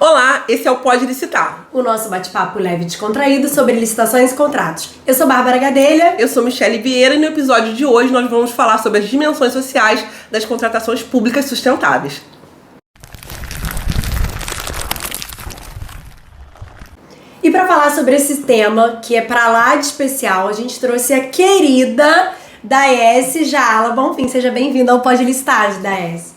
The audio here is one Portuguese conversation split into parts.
Olá, esse é o Pode Licitar. O nosso bate-papo leve e descontraído sobre licitações e contratos. Eu sou Bárbara Gadelha. Eu sou Michele Vieira e no episódio de hoje nós vamos falar sobre as dimensões sociais das contratações públicas sustentáveis. E para falar sobre esse tema, que é para lá de especial, a gente trouxe a querida Daes Jaala Bonfim. Seja bem-vinda ao Pode Licitar, Daes.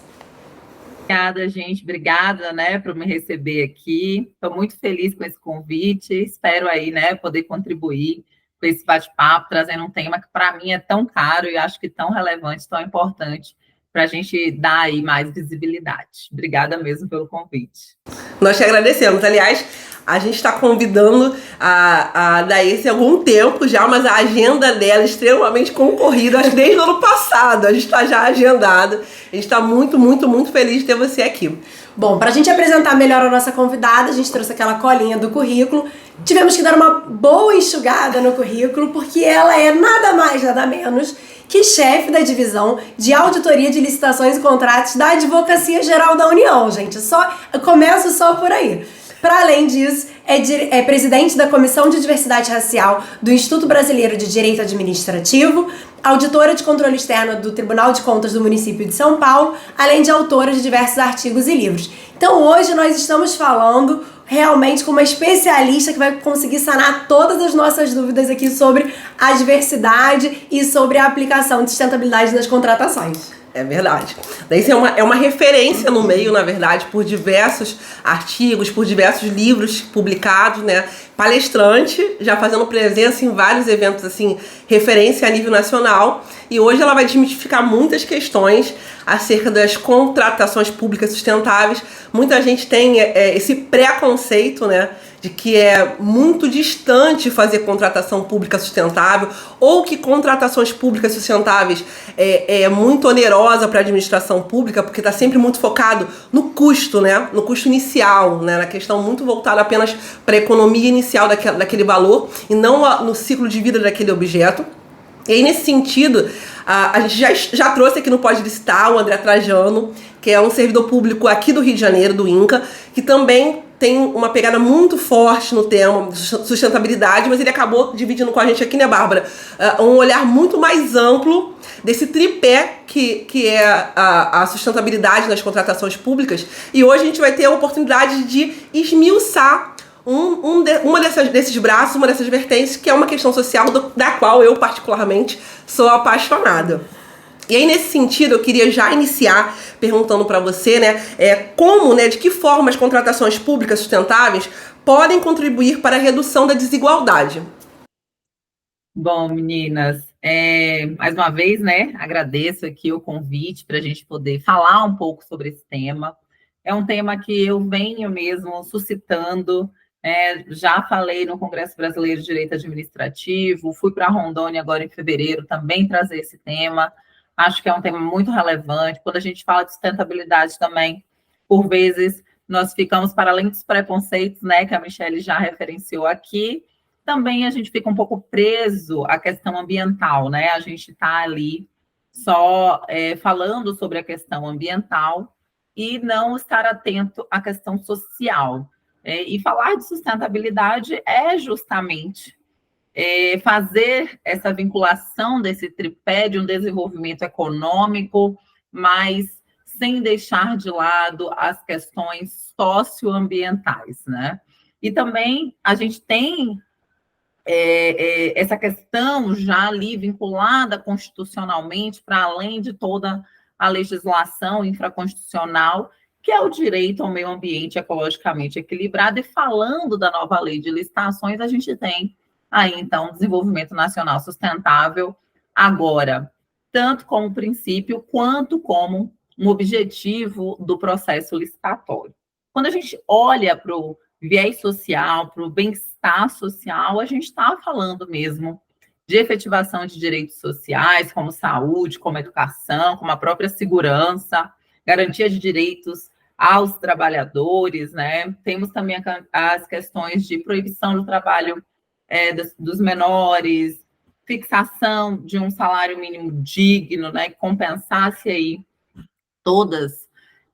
Obrigada, gente. Obrigada, por me receber aqui. Estou muito feliz com esse convite. Espero aí, poder contribuir com esse bate-papo, trazendo um tema que para mim é tão caro e acho que tão relevante, tão importante para a gente dar aí mais visibilidade. Obrigada mesmo pelo convite. Nós te agradecemos. Aliás, a gente está convidando a Daes há algum tempo já, mas a agenda dela é extremamente concorrida, acho que desde o ano passado. A gente está já agendado. A gente está muito, muito, muito feliz de ter você aqui. Bom, para a gente apresentar melhor a nossa convidada, a gente trouxe aquela colinha do currículo. Tivemos que dar uma boa enxugada no currículo, porque ela é nada mais, nada menos que chefe da divisão de auditoria de licitações e contratos da Advocacia Geral da União, gente. Começo só por aí. Para além disso, é presidente da Comissão de Diversidade Racial do Instituto Brasileiro de Direito Administrativo, auditora de controle externo do Tribunal de Contas do município de São Paulo, além de autora de diversos artigos e livros. Então hoje nós estamos falando realmente com uma especialista que vai conseguir sanar todas as nossas dúvidas aqui sobre a diversidade e sobre a aplicação de sustentabilidade nas contratações. É verdade. Daí é uma referência no meio, na verdade, por diversos artigos, por diversos livros publicados, Palestrante, já fazendo presença em vários eventos, assim, referência a nível nacional. E hoje ela vai desmistificar muitas questões acerca das contratações públicas sustentáveis. Muita gente tem esse preconceito, de que é muito distante fazer contratação pública sustentável, ou que contratações públicas sustentáveis é muito onerosa para a administração pública, porque está sempre muito focado no custo, no custo inicial, na questão muito voltada apenas para a economia inicial daquele valor, e não no ciclo de vida daquele objeto. E aí, nesse sentido, a gente já trouxe aqui no Pode Licitar o André Trajano, que é um servidor público aqui do Rio de Janeiro, do INCA, que também tem uma pegada muito forte no tema de sustentabilidade, mas ele acabou dividindo com a gente aqui, Bárbara? Um olhar muito mais amplo desse tripé que é a sustentabilidade nas contratações públicas. E hoje a gente vai ter a oportunidade de esmiuçar desses braços, uma dessas vertentes, que é uma questão social da qual eu, particularmente, sou apaixonada. E aí, nesse sentido, eu queria já iniciar perguntando para você, de que forma as contratações públicas sustentáveis podem contribuir para a redução da desigualdade? Bom, meninas, mais uma vez, agradeço aqui o convite para a gente poder falar um pouco sobre esse tema. É um tema que eu venho mesmo suscitando. Já falei no Congresso Brasileiro de Direito Administrativo, fui para Rondônia agora em fevereiro também trazer esse tema. Acho que é um tema muito relevante. Quando a gente fala de sustentabilidade também, por vezes, nós ficamos para além dos preconceitos, que a Michele já referenciou aqui, também a gente fica um pouco preso à questão ambiental, A gente está ali só falando sobre a questão ambiental e não estar atento à questão social. E falar de sustentabilidade é justamente fazer essa vinculação desse tripé de um desenvolvimento econômico, mas sem deixar de lado as questões socioambientais, E também a gente tem essa questão já ali vinculada constitucionalmente, para além de toda a legislação infraconstitucional, que é o direito ao meio ambiente ecologicamente equilibrado. E falando da nova lei de licitações, a gente tem aí, então, desenvolvimento nacional sustentável agora, tanto como princípio, quanto como um objetivo do processo licitatório. Quando a gente olha para o viés social, para o bem-estar social, a gente está falando mesmo de efetivação de direitos sociais, como saúde, como educação, como a própria segurança, garantia de direitos aos trabalhadores, Temos também as questões de proibição do trabalho dos menores, fixação de um salário mínimo digno, que compensasse aí todas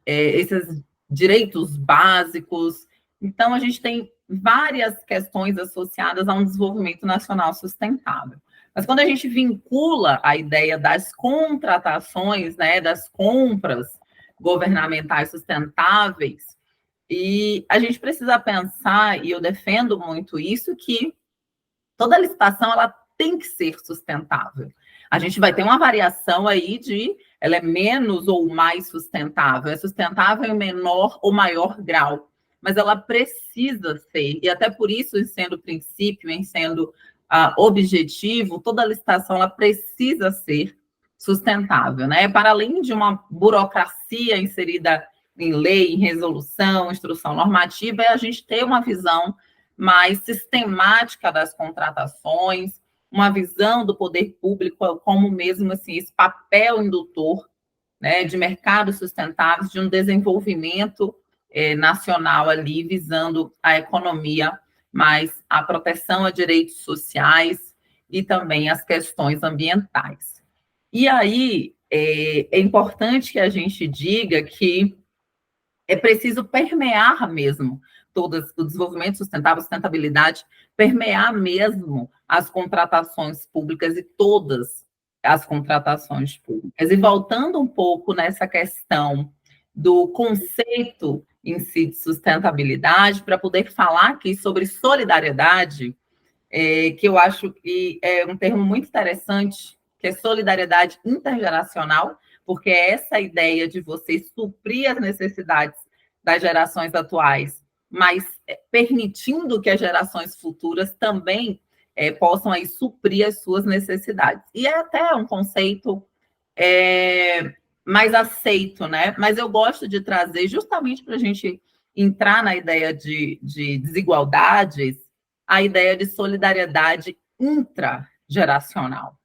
esses direitos básicos Então, a gente tem várias questões associadas a um desenvolvimento nacional sustentável. Mas quando a gente vincula a ideia das contratações, né, das compras governamentais sustentáveis, e a gente precisa pensar, e eu defendo muito isso, que toda licitação ela tem que ser sustentável. A gente vai ter uma variação aí de ela é menos ou mais sustentável, é sustentável em menor ou maior grau, mas ela precisa ser, e até por isso, em sendo princípio, em sendo objetivo, toda licitação ela precisa ser sustentável, né? Para além de uma burocracia inserida em lei, em resolução, instrução normativa, é a gente ter uma visão mais sistemática das contratações, uma visão do poder público como mesmo assim esse papel indutor, né, de mercados sustentáveis, de um desenvolvimento nacional ali visando a economia, mas a proteção a direitos sociais e também as questões ambientais. E aí é importante que a gente diga que é preciso permear mesmo todo o desenvolvimento sustentável, sustentabilidade, permear mesmo as contratações públicas e todas as contratações públicas. E voltando um pouco nessa questão do conceito em si de sustentabilidade, para poder falar aqui sobre solidariedade, que eu acho que é um termo muito interessante, que é solidariedade intergeracional, porque é essa ideia de você suprir as necessidades das gerações atuais, mas permitindo que as gerações futuras também possam aí suprir as suas necessidades. E é até um conceito mais aceito, né? Mas eu gosto de trazer justamente para a gente entrar na ideia de desigualdades, a ideia de solidariedade intrageracional,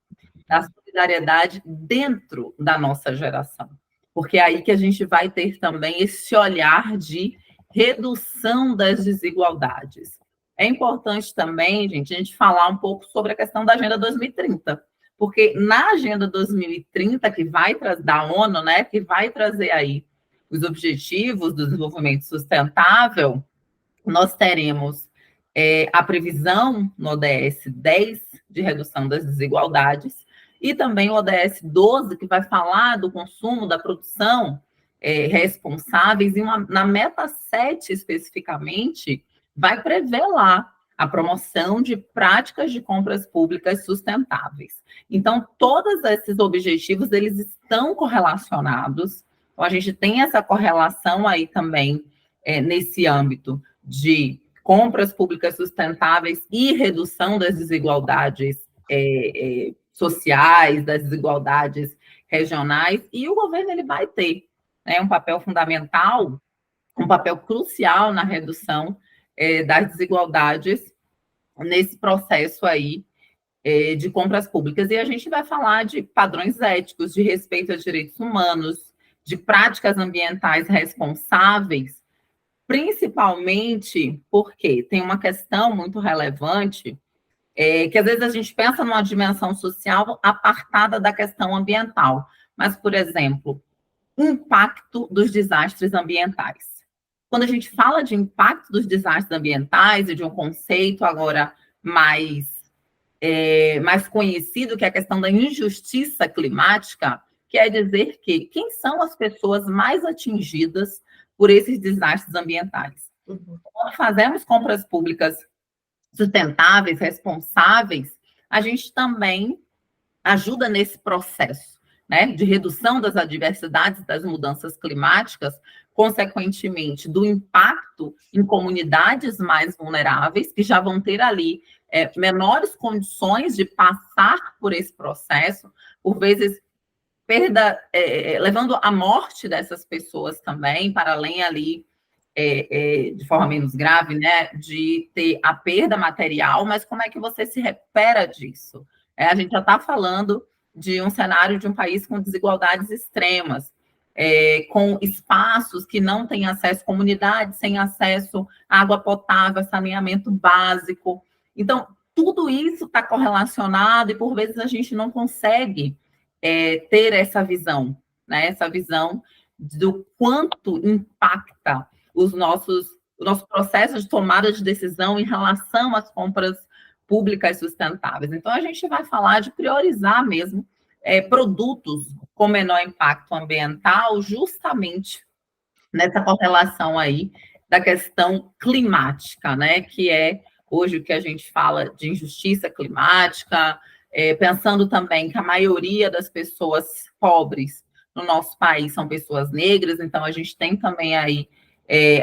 da solidariedade dentro da nossa geração. Porque é aí que a gente vai ter também esse olhar de redução das desigualdades. É importante também, gente, a gente falar um pouco sobre a questão da Agenda 2030, porque na Agenda 2030, que vai da ONU, né, que vai trazer aí os objetivos do desenvolvimento sustentável, nós teremos a previsão no ODS 10 de redução das desigualdades, e também o ODS 12, que vai falar do consumo, da produção responsáveis, e na meta 7 especificamente, vai prever lá a promoção de práticas de compras públicas sustentáveis. Então, todos esses objetivos, eles estão correlacionados, então a gente tem essa correlação aí também nesse âmbito de compras públicas sustentáveis e redução das desigualdades sociais, das desigualdades regionais, e o governo ele vai ter um papel fundamental, um papel crucial na redução das desigualdades nesse processo aí de compras públicas. E a gente vai falar de padrões éticos, de respeito a direitos humanos, de práticas ambientais responsáveis, principalmente porque tem uma questão muito relevante, que às vezes a gente pensa numa dimensão social apartada da questão ambiental. Mas, por exemplo, impacto dos desastres ambientais. Quando a gente fala de impacto dos desastres ambientais e de um conceito agora mais conhecido, que é a questão da injustiça climática, quer dizer que quem são as pessoas mais atingidas por esses desastres ambientais? Quando fazemos compras públicas sustentáveis, responsáveis, a gente também ajuda nesse processo, né, de redução das adversidades das mudanças climáticas, consequentemente do impacto em comunidades mais vulneráveis, que já vão ter ali menores condições de passar por esse processo, por vezes levando à morte dessas pessoas também, para além ali, de forma menos grave, né, de ter a perda material, mas como é que você se recupera disso? A gente já está falando de um cenário de um país com desigualdades extremas, com espaços que não têm acesso, comunidades sem acesso à água potável, saneamento básico. Então, tudo isso está correlacionado e, por vezes, a gente não consegue ter essa visão, né? Essa visão do quanto impacta os nossos o nosso processo de tomada de decisão em relação às compras públicas sustentáveis. Então, a gente vai falar de priorizar mesmo produtos com menor impacto ambiental, justamente nessa correlação aí da questão climática, né? Que é hoje o que a gente fala de injustiça climática, pensando também que a maioria das pessoas pobres no nosso país são pessoas negras, então a gente tem também aí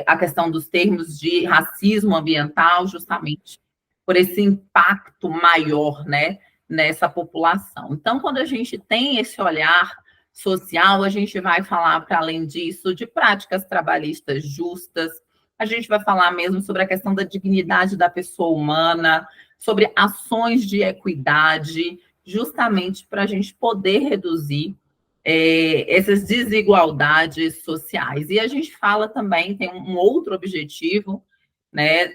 a questão dos termos de racismo ambiental, justamente por esse impacto maior, né, nessa população. Então, quando a gente tem esse olhar social, a gente vai falar, para além disso, de práticas trabalhistas justas, a gente vai falar mesmo sobre a questão da dignidade da pessoa humana, sobre ações de equidade, justamente para a gente poder reduzir essas desigualdades sociais. E a gente fala também, tem um outro objetivo, né,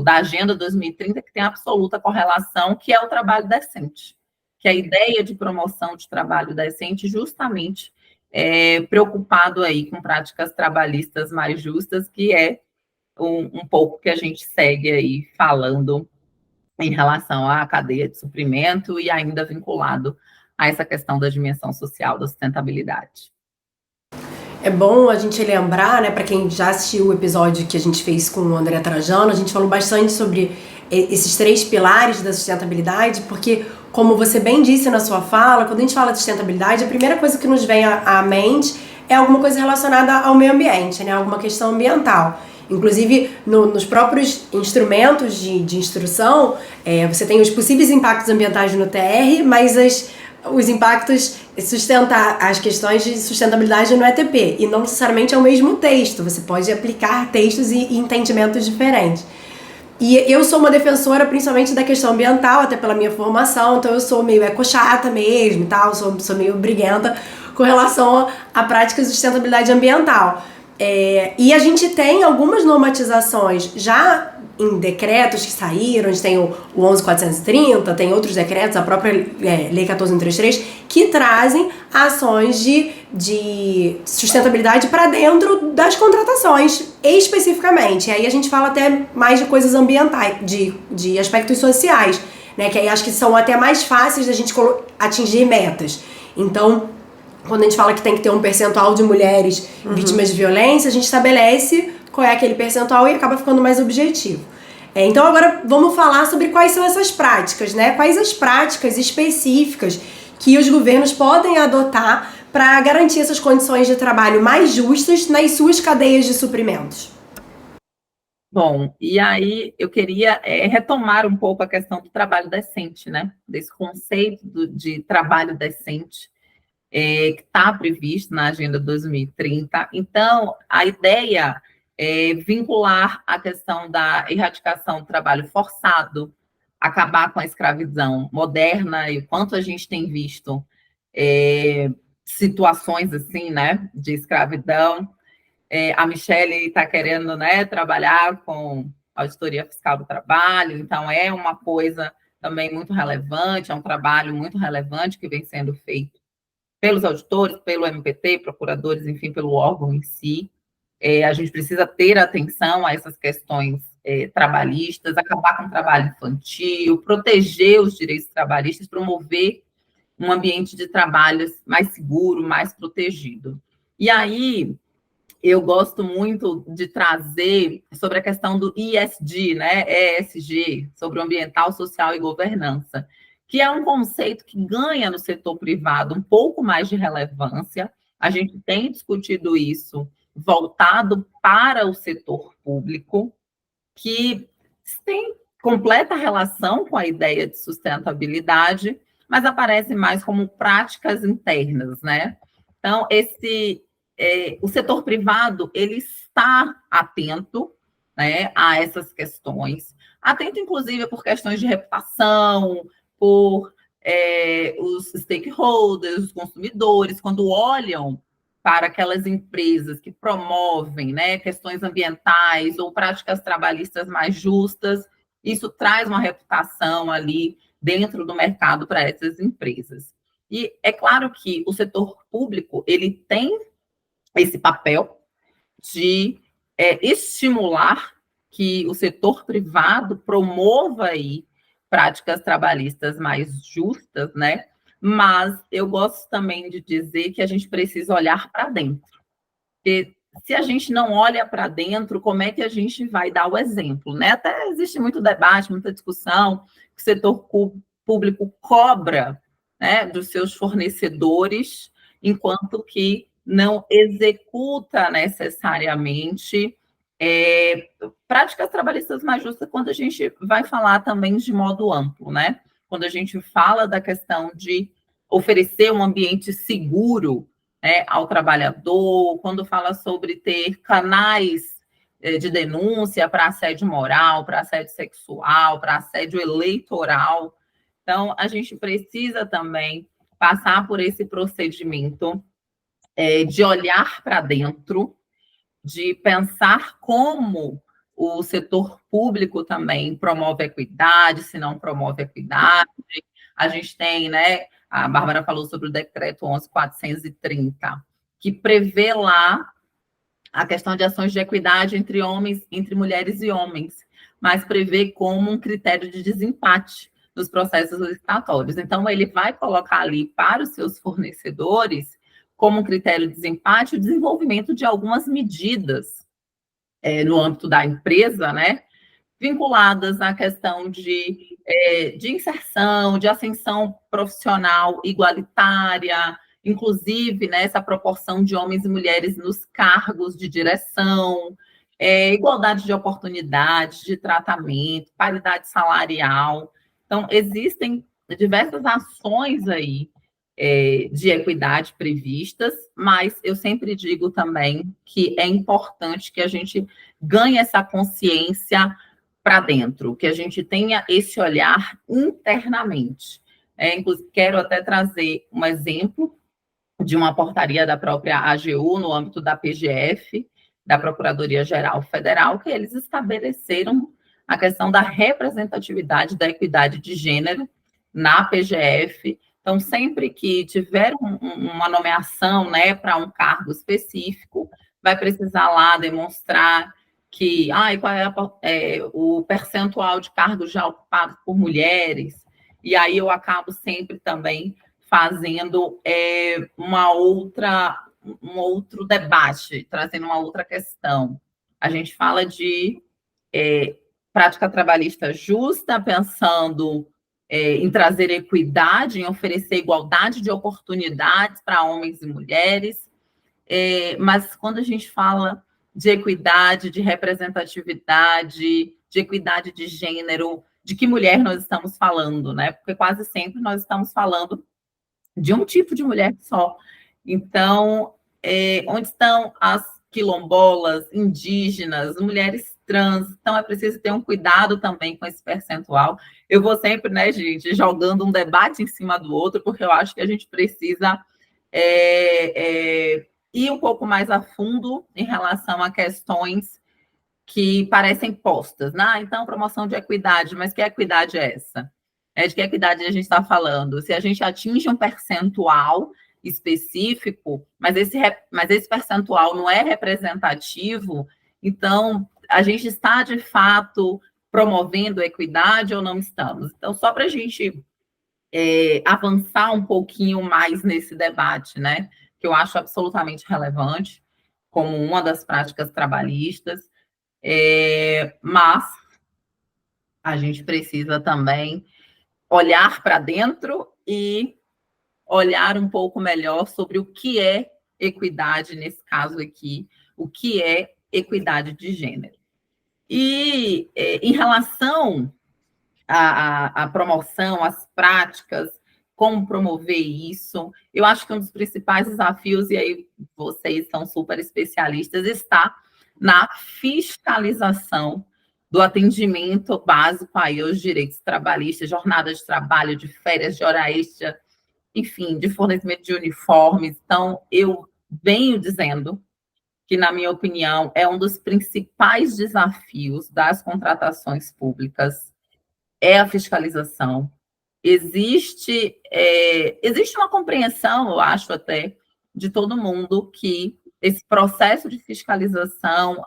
da Agenda 2030, que tem absoluta correlação, que é o trabalho decente, que é a ideia de promoção de trabalho decente, justamente preocupado aí com práticas trabalhistas mais justas, que é um pouco que a gente segue aí falando em relação à cadeia de suprimento e ainda vinculado a essa questão da dimensão social da sustentabilidade. É bom a gente lembrar, né, para quem já assistiu o episódio que a gente fez com o André Trajano, a gente falou bastante sobre esses 3 pilares da sustentabilidade, porque, como você bem disse na sua fala, quando a gente fala de sustentabilidade, a primeira coisa que nos vem à mente é alguma coisa relacionada ao meio ambiente, né, alguma questão ambiental. Inclusive, nos próprios instrumentos de instrução, você tem os possíveis impactos ambientais no TR, mas os impactos as questões de sustentabilidade no ETP, e não necessariamente é o mesmo texto, você pode aplicar textos e entendimentos diferentes. E eu sou uma defensora principalmente da questão ambiental, até pela minha formação, então eu sou meio ecochata mesmo e tal, sou meio briguenta com relação à prática de sustentabilidade ambiental. E a gente tem algumas normatizações já em decretos que saíram, a gente tem o 11.430, tem outros decretos, a própria Lei 14.133, que trazem ações de sustentabilidade para dentro das contratações, especificamente. E aí a gente fala até mais de coisas ambientais, de aspectos sociais, né, que aí acho que são até mais fáceis da gente atingir metas. Então, quando a gente fala que tem que ter um percentual de mulheres vítimas de violência, a gente estabelece qual é aquele percentual e acaba ficando mais objetivo. Então agora vamos falar sobre quais são essas práticas, né? Quais as práticas específicas que os governos podem adotar para garantir essas condições de trabalho mais justas nas suas cadeias de suprimentos. Bom, e aí eu queria retomar um pouco a questão do trabalho decente, né? Desse conceito de trabalho decente, que está previsto na Agenda 2030. Então, a ideia é vincular a questão da erradicação do trabalho forçado, acabar com a escravidão moderna, e o quanto a gente tem visto situações assim, né, de escravidão. A Michelle está querendo, né, trabalhar com auditoria fiscal do trabalho, então é uma coisa também muito relevante, é um trabalho muito relevante que vem sendo feito pelos auditores, pelo MPT, procuradores, enfim, pelo órgão em si. A gente precisa ter atenção a essas questões trabalhistas, acabar com o trabalho infantil, proteger os direitos trabalhistas, promover um ambiente de trabalho mais seguro, mais protegido. E aí, eu gosto muito de trazer sobre a questão do ESG, né? ESG, sobre o ambiental, social e governança, que é um conceito que ganha no setor privado um pouco mais de relevância. A gente tem discutido isso voltado para o setor público, que tem completa relação com a ideia de sustentabilidade, mas aparece mais como práticas internas, né? Então, o setor privado, ele está atento, né, a essas questões, atento, inclusive, por questões de reputação, por os stakeholders, os consumidores, quando olham para aquelas empresas que promovem, né, questões ambientais ou práticas trabalhistas mais justas, isso traz uma reputação ali dentro do mercado para essas empresas. E é claro que o setor público, ele tem esse papel de estimular que o setor privado promova aí práticas trabalhistas mais justas, né? Mas eu gosto também de dizer que a gente precisa olhar para dentro. Porque se a gente não olha para dentro, como é que a gente vai dar o exemplo, né? Até existe muito debate, muita discussão, que o setor público cobra, né, dos seus fornecedores, enquanto que não executa necessariamente práticas trabalhistas mais justas, quando a gente vai falar também de modo amplo, né? Quando a gente fala da questão de oferecer um ambiente seguro, né, ao trabalhador, quando fala sobre ter canais de denúncia para assédio moral, para assédio sexual, para assédio eleitoral. Então, a gente precisa também passar por esse procedimento de olhar para dentro, de pensar como o setor público também promove equidade, se não promove equidade. A gente tem, né, a Bárbara falou sobre o decreto 11.430, que prevê lá a questão de ações de equidade entre homens, entre mulheres e homens, mas prevê como um critério de desempate nos processos licitatórios. Então, ele vai colocar ali para os seus fornecedores, como um critério de desempate, o desenvolvimento de algumas medidas no âmbito da empresa, né, vinculadas à questão de inserção, de ascensão profissional igualitária, inclusive, né, essa proporção de homens e mulheres nos cargos de direção, igualdade de oportunidades, de tratamento, paridade salarial. Então, existem diversas ações aí de equidade previstas, mas eu sempre digo também que é importante que a gente ganhe essa consciência para dentro, que a gente tenha esse olhar internamente. Inclusive, quero até trazer um exemplo de uma portaria da própria AGU, no âmbito da PGF, da Procuradoria-Geral Federal, que eles estabeleceram a questão da representatividade da equidade de gênero na PGF. Então, sempre que tiver uma nomeação, né, para um cargo específico, vai precisar lá demonstrar que, qual é o percentual de cargos já ocupados por mulheres, e aí eu acabo sempre também fazendo um outro debate, trazendo uma outra questão. A gente fala de prática trabalhista justa, pensando em trazer equidade, em oferecer igualdade de oportunidades para homens e mulheres, mas quando a gente fala de equidade, de representatividade, de equidade de gênero, de que mulher nós estamos falando, né? Porque quase sempre nós estamos falando de um tipo de mulher só. Então, onde estão as quilombolas, indígenas, mulheres trans? Então, é preciso ter um cuidado também com esse percentual. Eu vou sempre, né, gente, jogando um debate em cima do outro, porque eu acho que a gente precisa ir um pouco mais a fundo em relação a questões que parecem postas, né? Então, promoção de equidade, mas que equidade é essa? De que equidade a gente está falando? Se a gente atinge um percentual específico, mas esse percentual não é representativo, então a gente está, de fato, promovendo equidade ou não estamos? Então, só para a gente avançar um pouquinho mais nesse debate, né? Que eu acho absolutamente relevante, como uma das práticas trabalhistas, mas a gente precisa também olhar para dentro e olhar um pouco melhor sobre o que é equidade, nesse caso aqui, o que é equidade de gênero. E em relação à promoção, às práticas, como promover isso, eu acho que um dos principais desafios, e aí vocês são super especialistas, está na fiscalização do atendimento básico aí aos direitos trabalhistas, jornada de trabalho, de férias, de hora extra, enfim, de fornecimento de uniformes. Então, eu venho dizendo que, na minha opinião, é um dos principais desafios das contratações públicas, é a fiscalização. Existe uma compreensão, eu acho até, de todo mundo que esse processo de fiscalização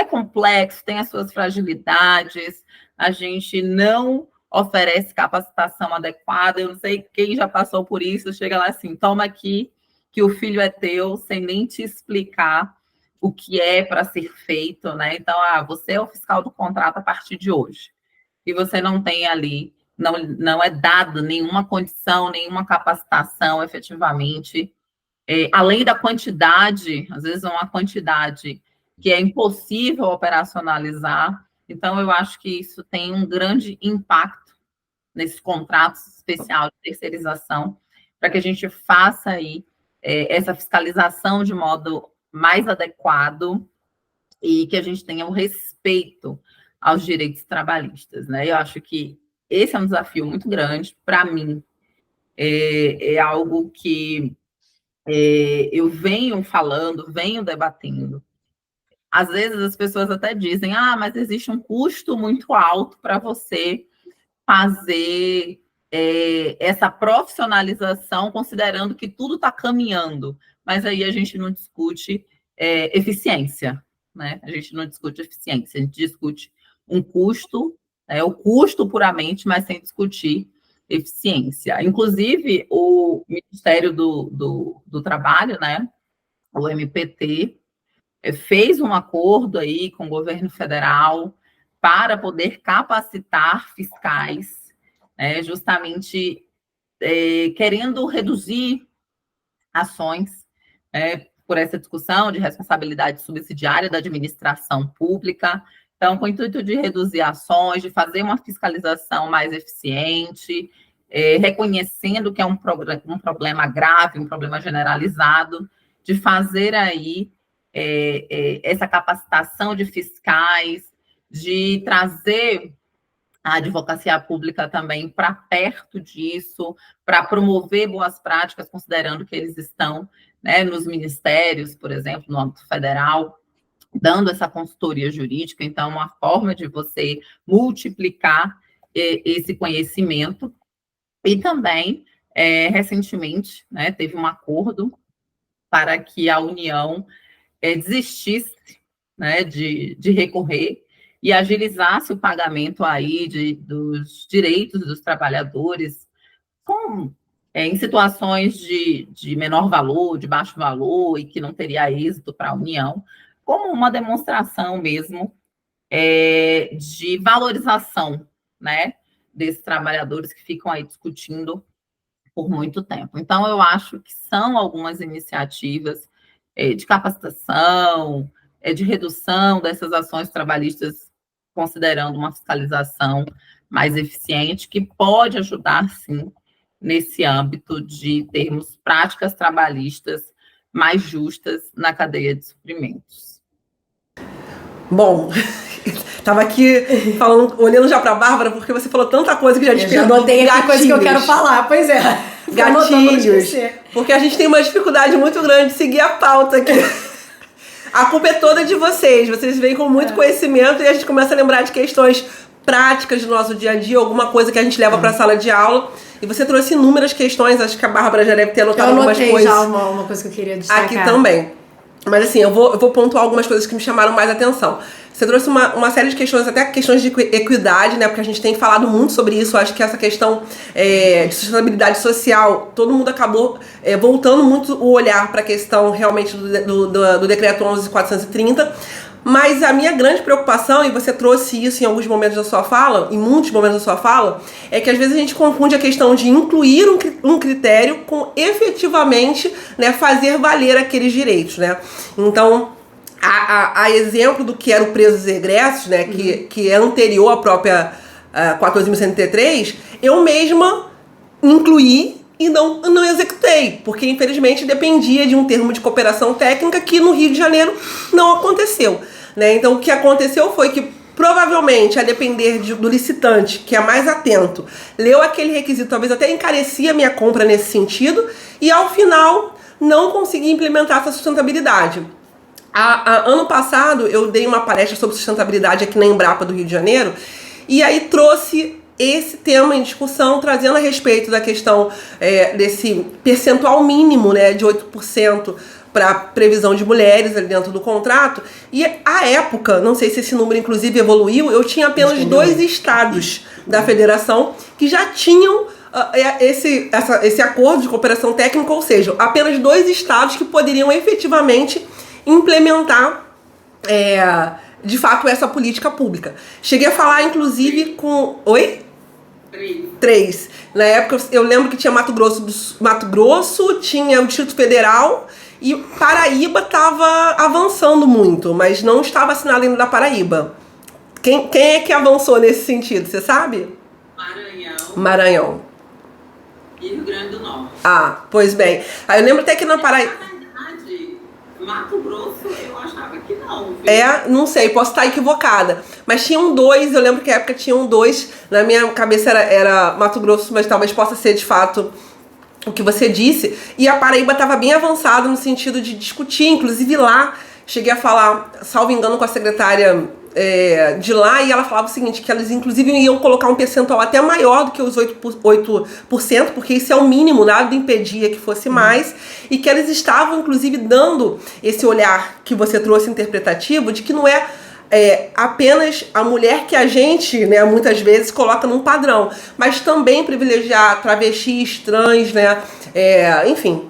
é complexo, tem as suas fragilidades, a gente não oferece capacitação adequada. Eu não sei quem já passou por isso, chega lá assim, toma aqui que o filho é teu, sem nem te explicar o que é para ser feito, né? Então, você é o fiscal do contrato a partir de hoje. E você não tem ali, não é dado nenhuma condição, nenhuma capacitação efetivamente, além da quantidade, às vezes é uma quantidade que é impossível operacionalizar. Então, eu acho que isso tem um grande impacto nesse contrato especial de terceirização, para que a gente faça aí essa fiscalização de modo mais adequado e que a gente tenha o respeito aos direitos trabalhistas, né? Eu acho que esse é um desafio muito grande para mim. É algo que eu venho falando, venho debatendo. Às vezes as pessoas até dizem, mas existe um custo muito alto para você fazer essa profissionalização, considerando que tudo está caminhando. Mas aí a gente não discute eficiência, né? A gente não discute eficiência, a gente discute um custo, o custo puramente, mas sem discutir eficiência. Inclusive, o Ministério do Trabalho, né, o MPT, fez um acordo aí com o governo federal para poder capacitar fiscais, justamente querendo reduzir ações por essa discussão de responsabilidade subsidiária da administração pública. Então, com o intuito de reduzir ações, de fazer uma fiscalização mais eficiente, reconhecendo que é um problema grave, um problema generalizado, de fazer aí essa capacitação de fiscais, de trazer a advocacia pública também para perto disso, para promover boas práticas, considerando que eles estão, né, nos ministérios, por exemplo, no âmbito federal, dando essa consultoria jurídica. Então, uma forma de você multiplicar esse conhecimento. E também, recentemente, né, teve um acordo para que a União desistisse, né, de recorrer e agilizasse o pagamento aí dos direitos dos trabalhadores em situações de menor valor, de baixo valor, e que não teria êxito para a União, como uma demonstração mesmo de valorização, né, desses trabalhadores que ficam aí discutindo por muito tempo. Então, eu acho que são algumas iniciativas de capacitação, de redução dessas ações trabalhistas, considerando uma fiscalização mais eficiente, que pode ajudar, sim, nesse âmbito de termos práticas trabalhistas mais justas na cadeia de suprimentos. Bom, estava aqui falando, olhando já para a Bárbara, porque você falou tanta coisa que já despertou. Já notei aqui coisa que eu quero falar, pois é. Gatilhos. Porque a gente tem uma dificuldade muito grande de seguir a pauta aqui. A culpa é toda de vocês. Vocês vêm com muito conhecimento e a gente começa a lembrar de questões práticas do nosso dia a dia, alguma coisa que a gente leva para a sala de aula. E você trouxe inúmeras questões, acho que a Bárbara já deve ter anotado algumas coisas. Eu anotei já uma coisa que eu queria destacar. Aqui também. Mas assim, eu vou pontuar algumas coisas que me chamaram mais atenção. Você trouxe uma série de questões, até questões de equidade, né? Porque a gente tem falado muito sobre isso. Eu acho que essa questão de sustentabilidade social, todo mundo acabou voltando muito o olhar para a questão realmente do Decreto 11.430. Mas a minha grande preocupação, e você trouxe isso em alguns momentos da sua fala, em muitos momentos da sua fala, é que às vezes a gente confunde a questão de incluir um critério com efetivamente, né, fazer valer aqueles direitos, né? Então, a exemplo do que era o preço dos egressos, né, que é anterior à própria 14.103, eu mesma incluí e não executei, porque infelizmente dependia de um termo de cooperação técnica que no Rio de Janeiro não aconteceu, né? Então o que aconteceu foi que provavelmente, a depender do licitante, que é mais atento, leu aquele requisito, talvez até encarecia a minha compra nesse sentido, e ao final não consegui implementar essa sustentabilidade. Ano passado eu dei uma palestra sobre sustentabilidade aqui na Embrapa do Rio de Janeiro, e aí trouxe esse tema em discussão, trazendo a respeito da questão desse percentual mínimo, né, de 8% para previsão de mulheres ali dentro do contrato. E à época, não sei se esse número inclusive evoluiu, eu tinha apenas 2 estados da federação que já tinham esse acordo de cooperação técnica, ou seja, apenas 2 estados que poderiam efetivamente implementar de fato essa política pública. Cheguei a falar inclusive com... Oi? 3. Na época eu lembro que tinha Mato Grosso, tinha o Distrito Federal e Paraíba estava avançando muito, mas não estava assinado ainda da Paraíba. Quem é que avançou nesse sentido, você sabe? Maranhão. E Rio Grande do Norte. Ah, pois bem. Aí eu lembro até que na Paraíba... Mato Grosso, eu achava que não. Viu? Não sei, posso estar equivocada. Mas tinham 2, eu lembro que na época tinham 2. Na minha cabeça era Mato Grosso, mas talvez possa ser de fato o que você disse. E a Paraíba estava bem avançada no sentido de discutir. Inclusive lá, cheguei a falar, salvo engano, com a secretária de lá, e ela falava o seguinte, que elas inclusive iam colocar um percentual até maior do que os 8%, porque isso é o mínimo, nada impedia que fosse mais, e que elas estavam inclusive dando esse olhar que você trouxe interpretativo, de que não é apenas a mulher que a gente, né, muitas vezes coloca num padrão, mas também privilegiar travestis, trans, né, enfim,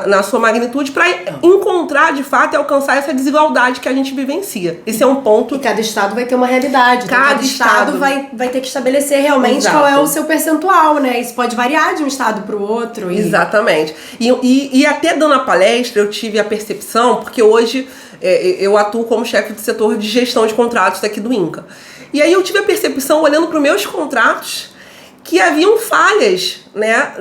na sua magnitude, para encontrar de fato e alcançar essa desigualdade que a gente vivencia. Esse é um ponto. E cada estado vai ter uma realidade. Cada estado vai ter que estabelecer realmente Exato. Qual é o seu percentual, né? Isso pode variar de um estado para o outro. Exatamente. E até dando a palestra, eu tive a percepção, porque hoje eu atuo como chefe do setor de gestão de contratos daqui do INCA. E aí eu tive a percepção, olhando para os meus contratos, que haviam falhas, né,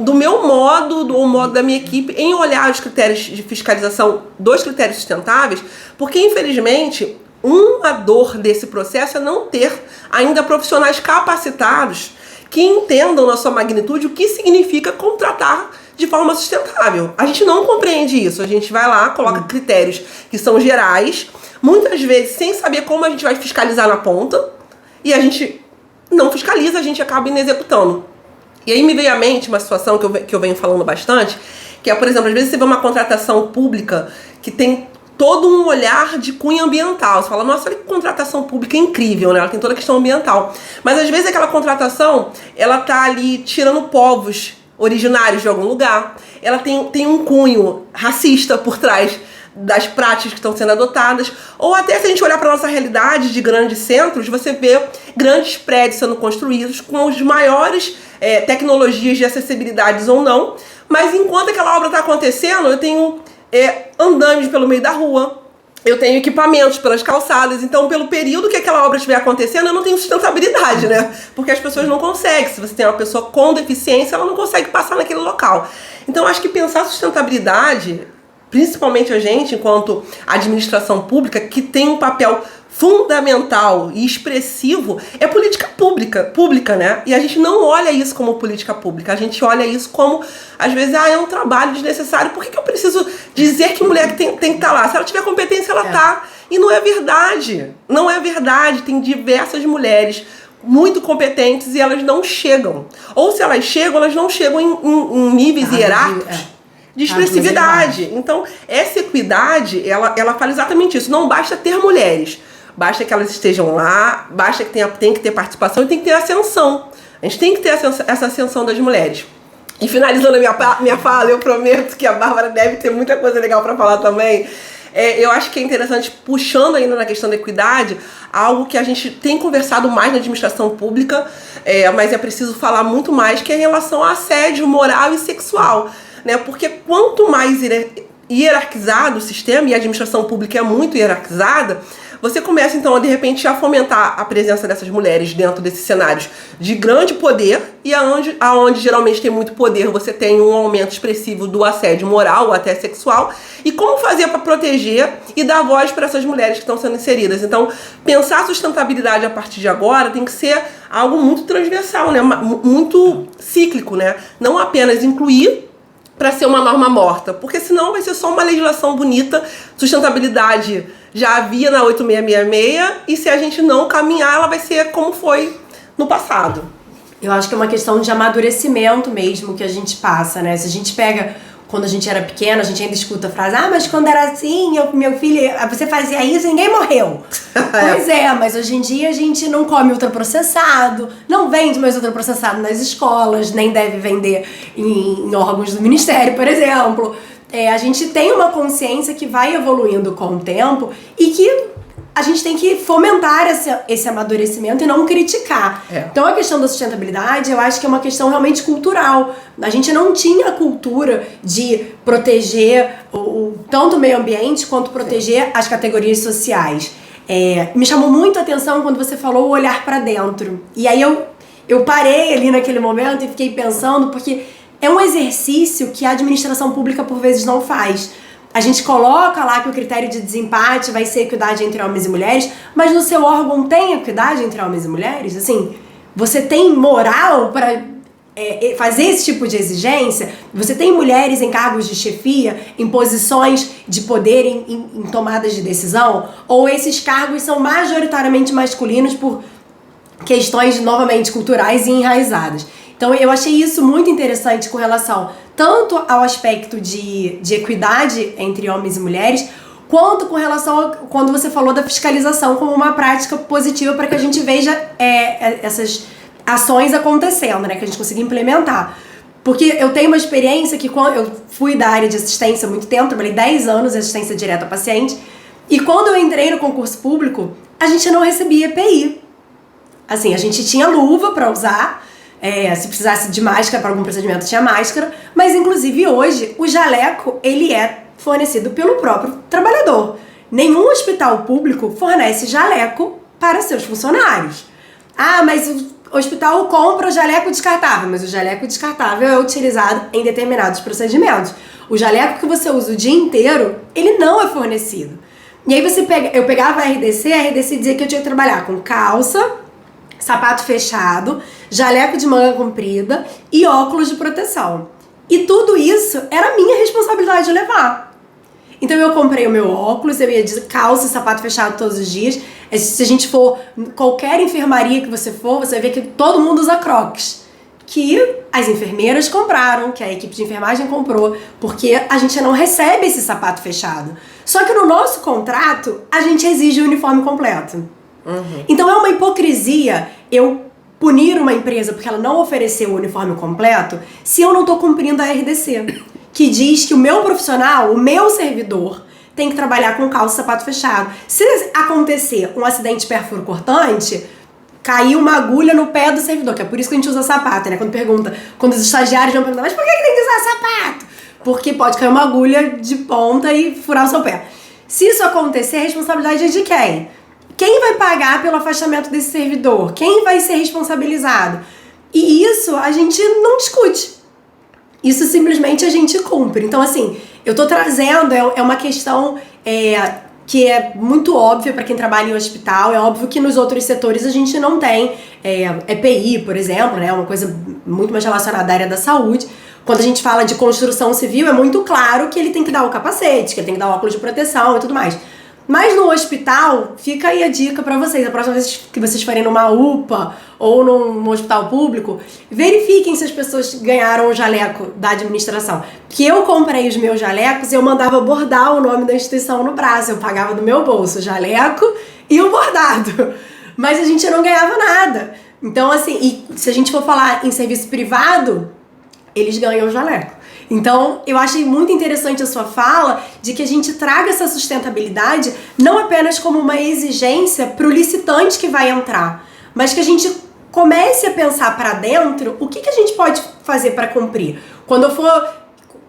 do meu modo, do modo da minha equipe, em olhar os critérios de fiscalização dos critérios sustentáveis, porque, infelizmente, uma dor desse processo é não ter ainda profissionais capacitados que entendam na sua magnitude o que significa contratar de forma sustentável. A gente não compreende isso. A gente vai lá, coloca critérios que são gerais, muitas vezes sem saber como a gente vai fiscalizar na ponta, e a gente não fiscaliza, a gente acaba inexecutando. E aí me veio à mente uma situação que eu venho falando bastante, que é, por exemplo, às vezes você vê uma contratação pública que tem todo um olhar de cunho ambiental. Você fala, nossa, olha que contratação pública incrível, né? Ela tem toda a questão ambiental. Mas às vezes aquela contratação, ela tá ali tirando povos originários de algum lugar. Ela tem um cunho racista por trás das práticas que estão sendo adotadas, ou até se a gente olhar para a nossa realidade de grandes centros, você vê grandes prédios sendo construídos com as maiores tecnologias de acessibilidade ou não, mas enquanto aquela obra está acontecendo, eu tenho andames pelo meio da rua, eu tenho equipamentos pelas calçadas, então pelo período que aquela obra estiver acontecendo, eu não tenho sustentabilidade, né? Porque as pessoas não conseguem. Se você tem uma pessoa com deficiência, ela não consegue passar naquele local. Então acho que pensar sustentabilidade, principalmente a gente, enquanto administração pública, que tem um papel fundamental e expressivo, é política pública, né? E a gente não olha isso como política pública, a gente olha isso como, às vezes, é um trabalho desnecessário. Por que eu preciso dizer que mulher tem que estar lá? Se ela tiver competência, ela tá. E não é verdade. Não é verdade. Tem diversas mulheres muito competentes e elas não chegam. Ou se elas não chegam em níveis hierárquicos de expressividade. Então, essa equidade, ela fala exatamente isso. Não basta ter mulheres, basta que elas estejam lá, basta que tem que ter participação e tem que ter ascensão. A gente tem que ter essa ascensão das mulheres. E finalizando a minha fala, eu prometo que a Bárbara deve ter muita coisa legal para falar também. Eu acho que é interessante, puxando ainda na questão da equidade, algo que a gente tem conversado mais na administração pública, mas é preciso falar muito mais, que é em relação a assédio moral e sexual. Né? Porque quanto mais hierarquizado o sistema, e a administração pública é muito hierarquizada, você começa então de repente a fomentar a presença dessas mulheres dentro desses cenários de grande poder, e aonde geralmente tem muito poder, você tem um aumento expressivo do assédio moral ou até sexual. E como fazer para proteger e dar voz para essas mulheres que estão sendo inseridas? Então, pensar a sustentabilidade a partir de agora tem que ser algo muito transversal, né? Muito cíclico, né? Não apenas incluir para ser uma norma morta, porque senão vai ser só uma legislação bonita. Sustentabilidade já havia na 8666, e se a gente não caminhar, ela vai ser como foi no passado. Eu acho que é uma questão de amadurecimento mesmo que a gente passa, né? Se a gente pega quando a gente era pequeno, a gente ainda escuta a frase, mas quando era assim, meu filho, você fazia isso e ninguém morreu. Pois é, mas hoje em dia a gente não come ultraprocessado, não vende mais ultraprocessado nas escolas, nem deve vender em órgãos do ministério, por exemplo. A gente tem uma consciência que vai evoluindo com o tempo e que a gente tem que fomentar esse amadurecimento e não criticar. Então a questão da sustentabilidade, eu acho que é uma questão realmente cultural. A gente não tinha a cultura de proteger tanto o meio ambiente quanto proteger as categorias sociais. Me chamou muito a atenção quando você falou o olhar para dentro. E aí eu parei ali naquele momento e fiquei pensando, porque é um exercício que a administração pública por vezes não faz. A gente coloca lá que o critério de desempate vai ser equidade entre homens e mulheres, mas no seu órgão tem equidade entre homens e mulheres? Assim, você tem moral para fazer esse tipo de exigência? Você tem mulheres em cargos de chefia, em posições de poder, em tomadas de decisão? Ou esses cargos são majoritariamente masculinos por questões, novamente, culturais e enraizadas? Então eu achei isso muito interessante com relação tanto ao aspecto de equidade entre homens e mulheres, quanto com relação a quando você falou da fiscalização como uma prática positiva para que a gente veja essas ações acontecendo, né, que a gente consiga implementar. Porque eu tenho uma experiência que quando eu fui da área de assistência há muito tempo, trabalhei 10 anos em assistência direta ao paciente, e quando eu entrei no concurso público, a gente não recebia EPI. Assim, a gente tinha luva para usar, se precisasse de máscara para algum procedimento tinha máscara, mas inclusive hoje o jaleco ele é fornecido pelo próprio trabalhador. Nenhum hospital público fornece jaleco para seus funcionários. Mas o hospital compra jaleco descartável, mas o jaleco descartável é utilizado em determinados procedimentos. O jaleco que você usa o dia inteiro, ele não é fornecido. E aí eu pegava a RDC dizia que eu tinha que trabalhar com calça, sapato fechado, jaleco de manga comprida e óculos de proteção. E tudo isso era minha responsabilidade de levar. Então eu comprei o meu óculos, eu ia de calça e sapato fechado todos os dias. Se a gente for qualquer enfermaria que você for, você vai ver que todo mundo usa Crocs. Que as enfermeiras compraram, que a equipe de enfermagem comprou, porque a gente não recebe esse sapato fechado. Só que no nosso contrato, a gente exige o uniforme completo. Então é uma hipocrisia eu punir uma empresa porque ela não ofereceu o uniforme completo se eu não estou cumprindo a RDC, que diz que o meu profissional, o meu servidor, tem que trabalhar com calça e sapato fechado. Se acontecer um acidente perfuro-cortante, cair uma agulha no pé do servidor, que é por isso que a gente usa sapato, né? Quando os estagiários vão perguntar, mas por que tem que usar sapato? Porque pode cair uma agulha de ponta e furar o seu pé. Se isso acontecer, a responsabilidade é de quem? Quem vai pagar pelo afastamento desse servidor? Quem vai ser responsabilizado? E isso a gente não discute. Isso simplesmente a gente cumpre. Então, assim, eu tô trazendo, é uma questão que é muito óbvia para quem trabalha em hospital. É óbvio que nos outros setores a gente não tem EPI, por exemplo, né? Uma coisa muito mais relacionada à área da saúde. Quando a gente fala de construção civil, é muito claro que ele tem que dar o capacete, que ele tem que dar o óculos de proteção e tudo mais. Mas no hospital, fica aí a dica pra vocês. A próxima vez que vocês forem numa UPA ou num hospital público, verifiquem se as pessoas ganharam o jaleco da administração. Que eu comprei os meus jalecos e eu mandava bordar o nome da instituição no braço. Eu pagava do meu bolso o jaleco e o bordado. Mas a gente não ganhava nada. Então, assim, e se a gente for falar em serviço privado, eles ganham o jaleco. Então, eu achei muito interessante a sua fala de que a gente traga essa sustentabilidade não apenas como uma exigência para o licitante que vai entrar, mas que a gente comece a pensar para dentro o que a gente pode fazer para cumprir. Quando eu for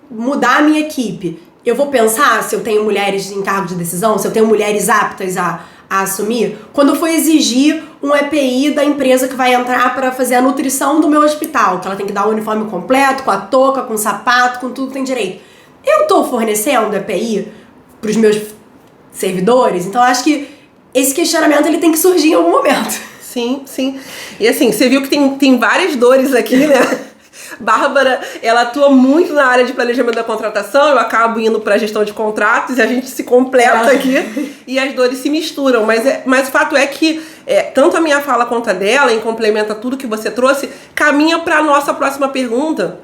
mudar a minha equipe, eu vou pensar se eu tenho mulheres em cargo de decisão, se eu tenho mulheres aptas a assumir. Quando eu for exigir um EPI da empresa que vai entrar para fazer a nutrição do meu hospital, que ela tem que dar o uniforme completo, com a touca, com o sapato, com tudo que tem direito. Eu estou fornecendo EPI para os meus servidores? Então, eu acho que esse questionamento ele tem que surgir em algum momento. Sim, sim. E assim, você viu que tem várias dores aqui, né? Bárbara, ela atua muito na área de planejamento da contratação, eu acabo indo para a gestão de contratos e a gente se completa aqui e as dores se misturam, mas o fato é que tanto a minha fala quanto a dela, em complemento a tudo que você trouxe, caminha para a nossa próxima pergunta,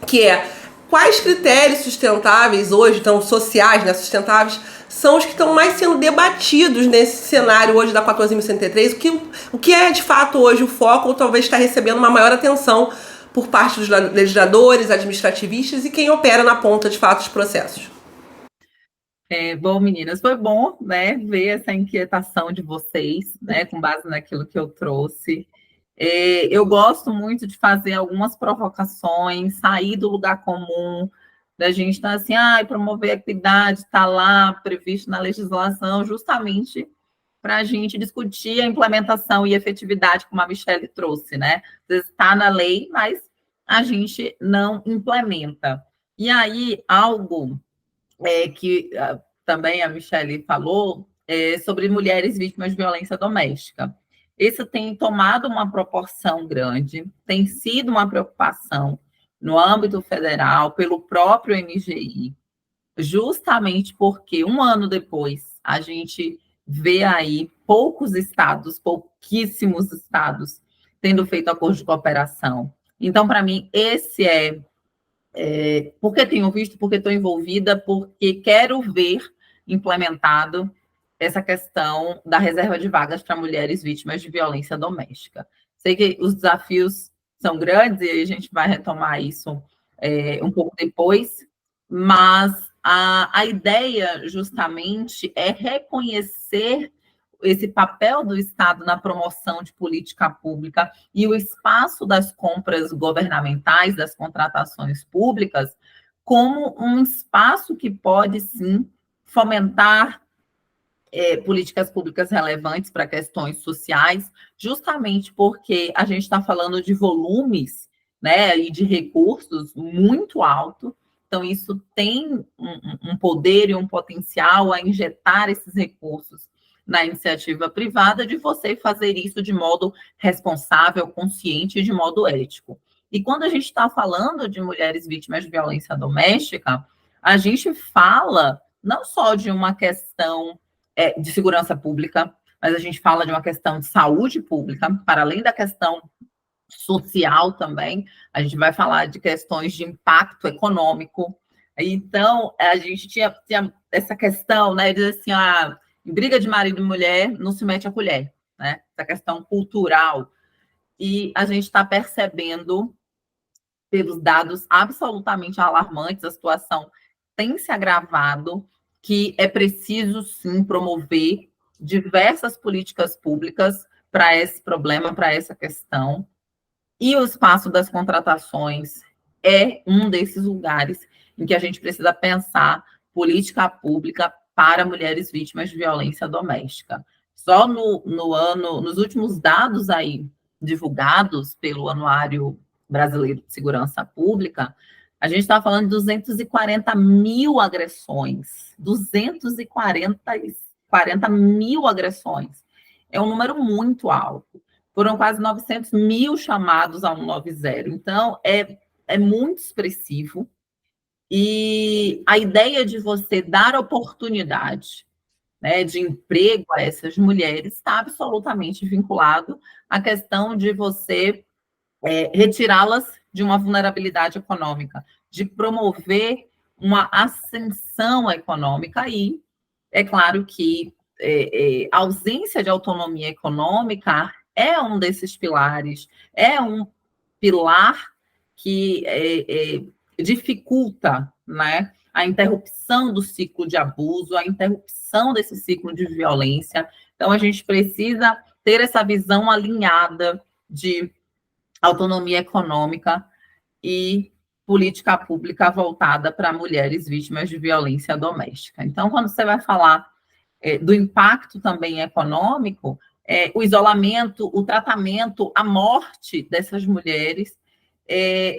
que é quais critérios sustentáveis hoje, então sociais, né, sustentáveis, são os que estão mais sendo debatidos nesse cenário hoje da 14.103, o que é de fato hoje o foco, ou talvez está recebendo uma maior atenção por parte dos legisladores, administrativistas e quem opera na ponta de fato dos processos. Bom, meninas, foi bom, né, ver essa inquietação de vocês, né, com base naquilo que eu trouxe. Eu gosto muito de fazer algumas provocações, sair do lugar comum, da gente estar assim, promover a equidade, está lá previsto na legislação, justamente para a gente discutir a implementação e efetividade, como a Michelle trouxe, né? Às vezes está na lei, mas a gente não implementa. E aí, algo que também a Michelle falou, sobre mulheres vítimas de violência doméstica. Isso tem tomado uma proporção grande, tem sido uma preocupação no âmbito federal, pelo próprio MGI, justamente porque um ano depois a gente vê aí pouquíssimos estados, tendo feito acordo de cooperação. Então, para mim, esse porque tenho visto, porque estou envolvida, porque quero ver implementado essa questão da reserva de vagas para mulheres vítimas de violência doméstica. Sei que os desafios são grandes e a gente vai retomar isso um pouco depois, mas a ideia justamente é reconhecer esse papel do Estado na promoção de política pública e o espaço das compras governamentais, das contratações públicas, como um espaço que pode, sim, fomentar políticas públicas relevantes para questões sociais, justamente porque a gente está falando de volumes, né, e de recursos muito alto, então isso tem um poder e um potencial a injetar esses recursos na iniciativa privada, de você fazer isso de modo responsável, consciente e de modo ético. E quando a gente está falando de mulheres vítimas de violência doméstica, a gente fala não só de uma questão de segurança pública, mas a gente fala de uma questão de saúde pública, para além da questão social também, a gente vai falar de questões de impacto econômico. Então, a gente tinha essa questão, né, de assim, em briga de marido e mulher, não se mete a colher, né? Essa questão cultural. E a gente está percebendo, pelos dados absolutamente alarmantes, a situação tem se agravado, que é preciso, sim, promover diversas políticas públicas para esse problema, para essa questão. E o espaço das contratações é um desses lugares em que a gente precisa pensar política pública para mulheres vítimas de violência doméstica. Só nos últimos dados aí divulgados pelo Anuário Brasileiro de Segurança Pública, a gente está falando de 240 mil agressões. 240 mil agressões. É um número muito alto. Foram quase 900 mil chamados a 190. Então, é muito expressivo. E a ideia de você dar oportunidade, né, de emprego a essas mulheres está absolutamente vinculado à questão de você retirá-las de uma vulnerabilidade econômica, de promover uma ascensão econômica. E é claro que a ausência de autonomia econômica é um desses pilares, é um pilar que dificulta, né, a interrupção do ciclo de abuso, a interrupção desse ciclo de violência. Então, a gente precisa ter essa visão alinhada de autonomia econômica e política pública voltada para mulheres vítimas de violência doméstica. Então, quando você vai falar do impacto também econômico, o isolamento, o tratamento, a morte dessas mulheres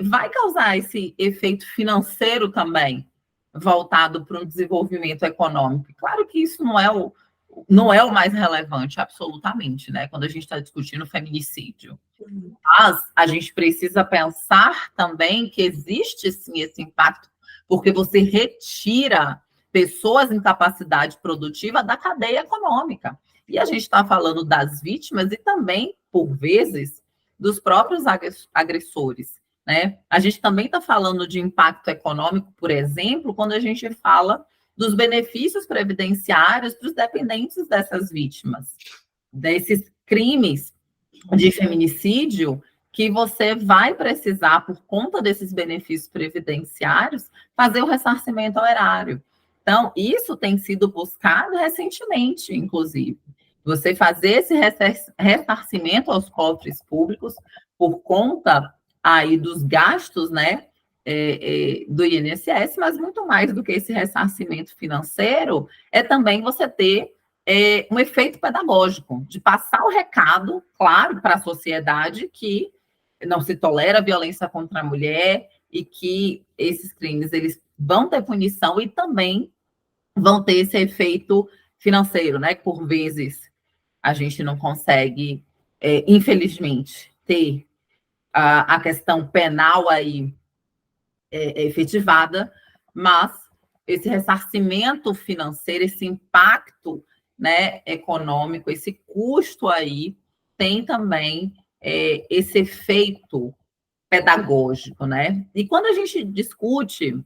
vai causar esse efeito financeiro também, voltado para um desenvolvimento econômico. Claro que isso não é o mais relevante, absolutamente, né? Quando a gente está discutindo feminicídio. Mas a gente precisa pensar também que existe, sim, esse impacto, porque você retira pessoas em capacidade produtiva da cadeia econômica. E a gente está falando das vítimas e também, por vezes, dos próprios agressores. né? A gente também está falando de impacto econômico, por exemplo, quando a gente fala dos benefícios previdenciários para os dependentes dessas vítimas, desses crimes de feminicídio, que você vai precisar, por conta desses benefícios previdenciários, fazer o ressarcimento ao erário. Então, isso tem sido buscado recentemente, inclusive. Você fazer esse ressarcimento aos cofres públicos por conta aí dos gastos, né, do INSS, mas muito mais do que esse ressarcimento financeiro, é também você ter um efeito pedagógico, de passar o recado, claro, para a sociedade que não se tolera a violência contra a mulher e que esses crimes eles vão ter punição e também vão ter esse efeito financeiro, né? Por vezes a gente não consegue, infelizmente, ter a questão penal aí efetivada, mas esse ressarcimento financeiro, esse impacto, né, econômico, esse custo aí, tem também esse efeito pedagógico, né? E quando a gente discute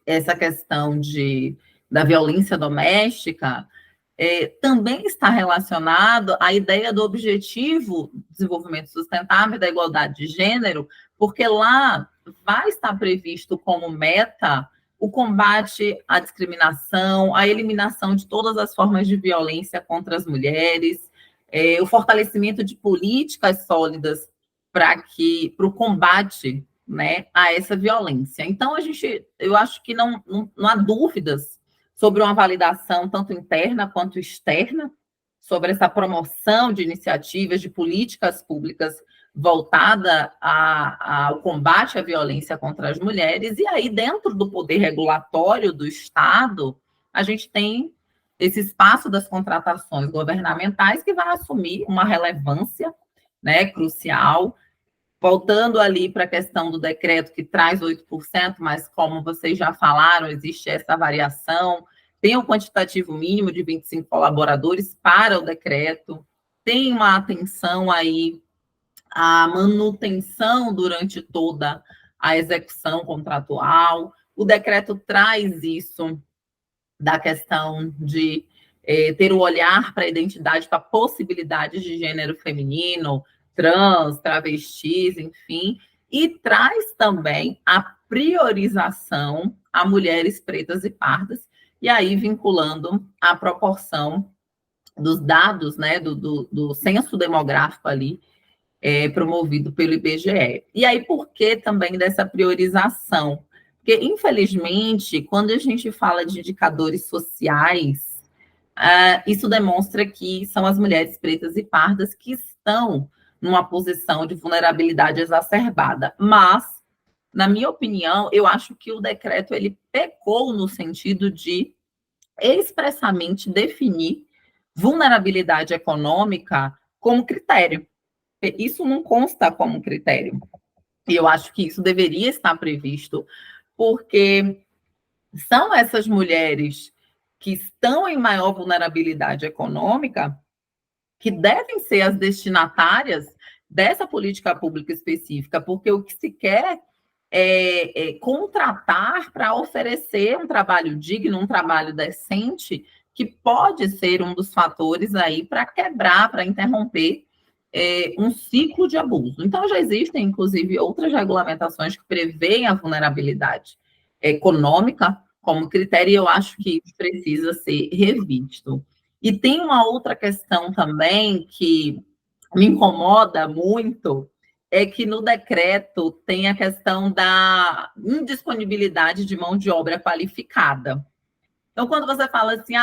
essa questão da violência doméstica, também está relacionado à ideia do objetivo do desenvolvimento sustentável e da igualdade de gênero, porque lá vai estar previsto como meta o combate à discriminação, a eliminação de todas as formas de violência contra as mulheres, o fortalecimento de políticas sólidas para o combate, né, a essa violência. Então, eu acho que não há dúvidas sobre uma validação tanto interna quanto externa, sobre essa promoção de iniciativas, de políticas públicas voltada ao combate à violência contra as mulheres, e aí dentro do poder regulatório do Estado, a gente tem esse espaço das contratações governamentais que vai assumir uma relevância, né, crucial, voltando ali para a questão do decreto que traz 8%, mas como vocês já falaram, existe essa variação, tem um quantitativo mínimo de 25 colaboradores para o decreto, tem uma atenção aí à manutenção durante toda a execução contratual, o decreto traz isso da questão de ter o olhar para a identidade, para possibilidades de gênero feminino, trans, travestis, enfim, e traz também a priorização a mulheres pretas e pardas, e aí vinculando a proporção dos dados, né, do censo demográfico ali, promovido pelo IBGE. E aí, por que também dessa priorização? Porque, infelizmente, quando a gente fala de indicadores sociais, isso demonstra que são as mulheres pretas e pardas que estão numa posição de vulnerabilidade exacerbada. Mas, na minha opinião, eu acho que o decreto ele pecou no sentido de expressamente definir vulnerabilidade econômica como critério. Isso não consta como critério. E eu acho que isso deveria estar previsto, porque são essas mulheres que estão em maior vulnerabilidade econômica que devem ser as destinatárias dessa política pública específica, porque o que se quer é contratar para oferecer um trabalho digno, um trabalho decente, que pode ser um dos fatores aí para quebrar, para interromper um ciclo de abuso. Então, já existem, inclusive, outras regulamentações que prevêem a vulnerabilidade econômica como critério, e eu acho que isso precisa ser revisto. E tem uma outra questão também que me incomoda muito, é que no decreto tem a questão da indisponibilidade de mão de obra qualificada. Então, quando você fala assim,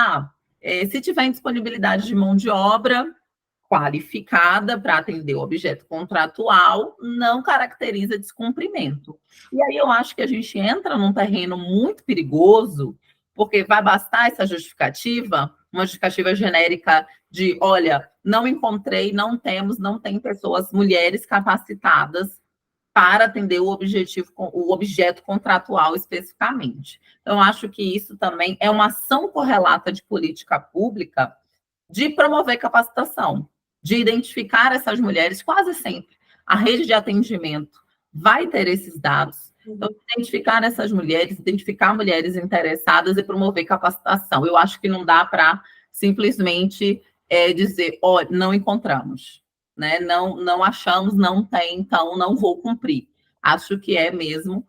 se tiver indisponibilidade de mão de obra qualificada para atender o objeto contratual, não caracteriza descumprimento. E aí eu acho que a gente entra num terreno muito perigoso, porque vai bastar essa justificativa, uma justificativa genérica de, olha, não encontrei, não tem pessoas, mulheres capacitadas para atender o objeto contratual especificamente. Então, eu acho que isso também é uma ação correlata de política pública de promover capacitação, de identificar essas mulheres, quase sempre. A rede de atendimento vai ter esses dados. Então, identificar essas mulheres, identificar mulheres interessadas e promover capacitação. Eu acho que não dá para simplesmente dizer, ó, não encontramos, né? Não achamos, não tem, então não vou cumprir. Acho que é mesmo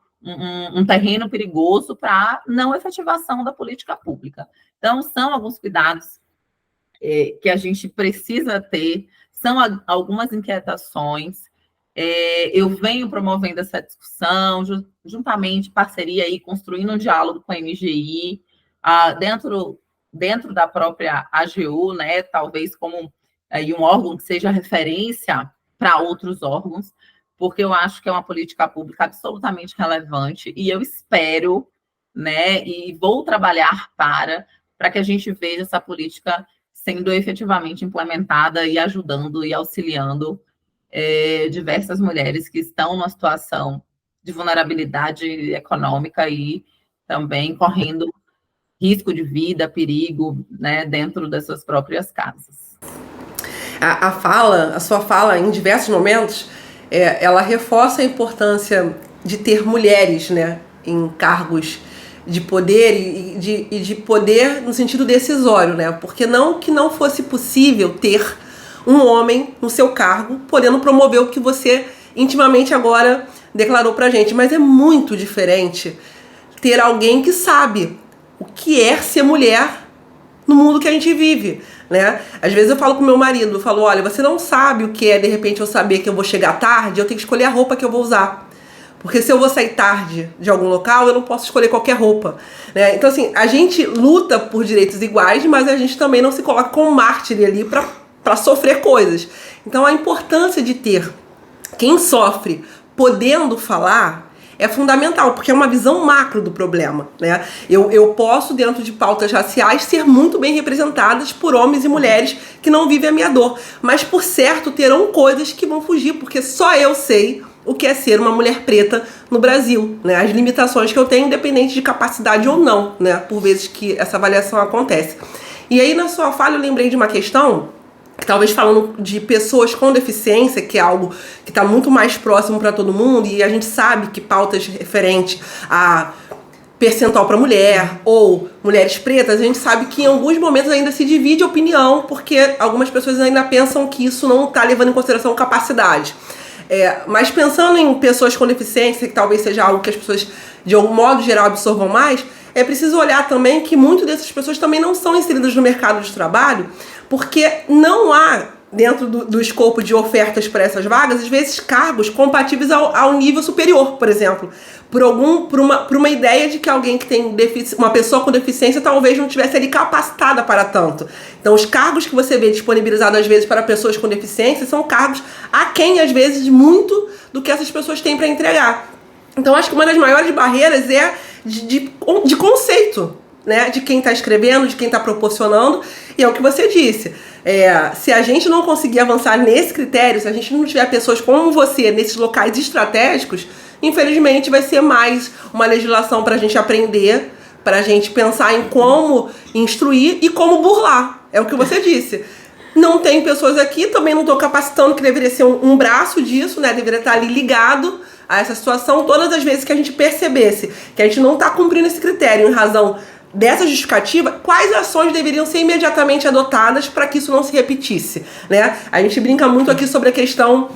um terreno perigoso para não efetivação da política pública. Então, são alguns cuidados que a gente precisa ter, são algumas inquietações. Eu venho promovendo essa discussão, juntamente, parceria aí, construindo um diálogo com a MGI, dentro da própria AGU, né, talvez como aí um órgão que seja referência para outros órgãos, porque eu acho que é uma política pública absolutamente relevante, e eu espero, né, e vou trabalhar para que a gente veja essa política sendo efetivamente implementada e ajudando e auxiliando diversas mulheres que estão numa situação de vulnerabilidade econômica e também correndo risco de vida, perigo, né, dentro das suas próprias casas. A sua fala, em diversos momentos, ela reforça a importância de ter mulheres, né, em cargos de poder e de poder no sentido decisório, né? Porque não que não fosse possível ter um homem no seu cargo podendo promover o que você intimamente agora declarou pra gente, mas é muito diferente ter alguém que sabe o que é ser mulher no mundo que a gente vive, né? Às vezes eu falo com meu marido, eu falo, olha, você não sabe o que é de repente eu saber que eu vou chegar tarde, eu tenho que escolher a roupa que eu vou usar. Porque se eu vou sair tarde de algum local, eu não posso escolher qualquer roupa, né? Então, assim, a gente luta por direitos iguais, mas a gente também não se coloca como mártir ali para sofrer coisas. Então, a importância de ter quem sofre podendo falar é fundamental, porque é uma visão macro do problema, né? Eu posso, dentro de pautas raciais, ser muito bem representadas por homens e mulheres que não vivem a minha dor, mas, por certo, terão coisas que vão fugir, porque só eu sei o que é ser uma mulher preta no Brasil, né? As limitações que eu tenho, independente de capacidade ou não, né? Por vezes que essa avaliação acontece. E aí, na sua fala, eu lembrei de uma questão, que talvez falando de pessoas com deficiência, que é algo que está muito mais próximo para todo mundo, e a gente sabe que pautas referentes a percentual para mulher ou mulheres pretas, a gente sabe que em alguns momentos ainda se divide opinião, porque algumas pessoas ainda pensam que isso não está levando em consideração capacidade. Mas pensando em pessoas com deficiência, que talvez seja algo que as pessoas, de algum modo geral, absorvam mais, é preciso olhar também que muitas dessas pessoas também não são inseridas no mercado de trabalho, porque não há, dentro do escopo de ofertas para essas vagas, às vezes cargos compatíveis ao nível superior, por exemplo. Por uma ideia de que alguém que tem uma pessoa com deficiência talvez não estivesse ali capacitada para tanto. Então, os cargos que você vê disponibilizados às vezes para pessoas com deficiência são cargos aquém, às vezes, muito do que essas pessoas têm para entregar. Então, acho que uma das maiores barreiras é de conceito, né? De quem está escrevendo, de quem está proporcionando, e é o que você disse. Se a gente não conseguir avançar nesse critério, se a gente não tiver pessoas como você nesses locais estratégicos, infelizmente vai ser mais uma legislação para a gente aprender, para a gente pensar em como instruir e como burlar. É o que você disse. Não tem pessoas aqui, também não estou capacitando, que deveria ser um braço disso, né? Deveria estar ali ligado a essa situação todas as vezes que a gente percebesse que a gente não está cumprindo esse critério em razão dessa justificativa, quais ações deveriam ser imediatamente adotadas para que isso não se repetisse, né? A gente brinca muito aqui sobre a questão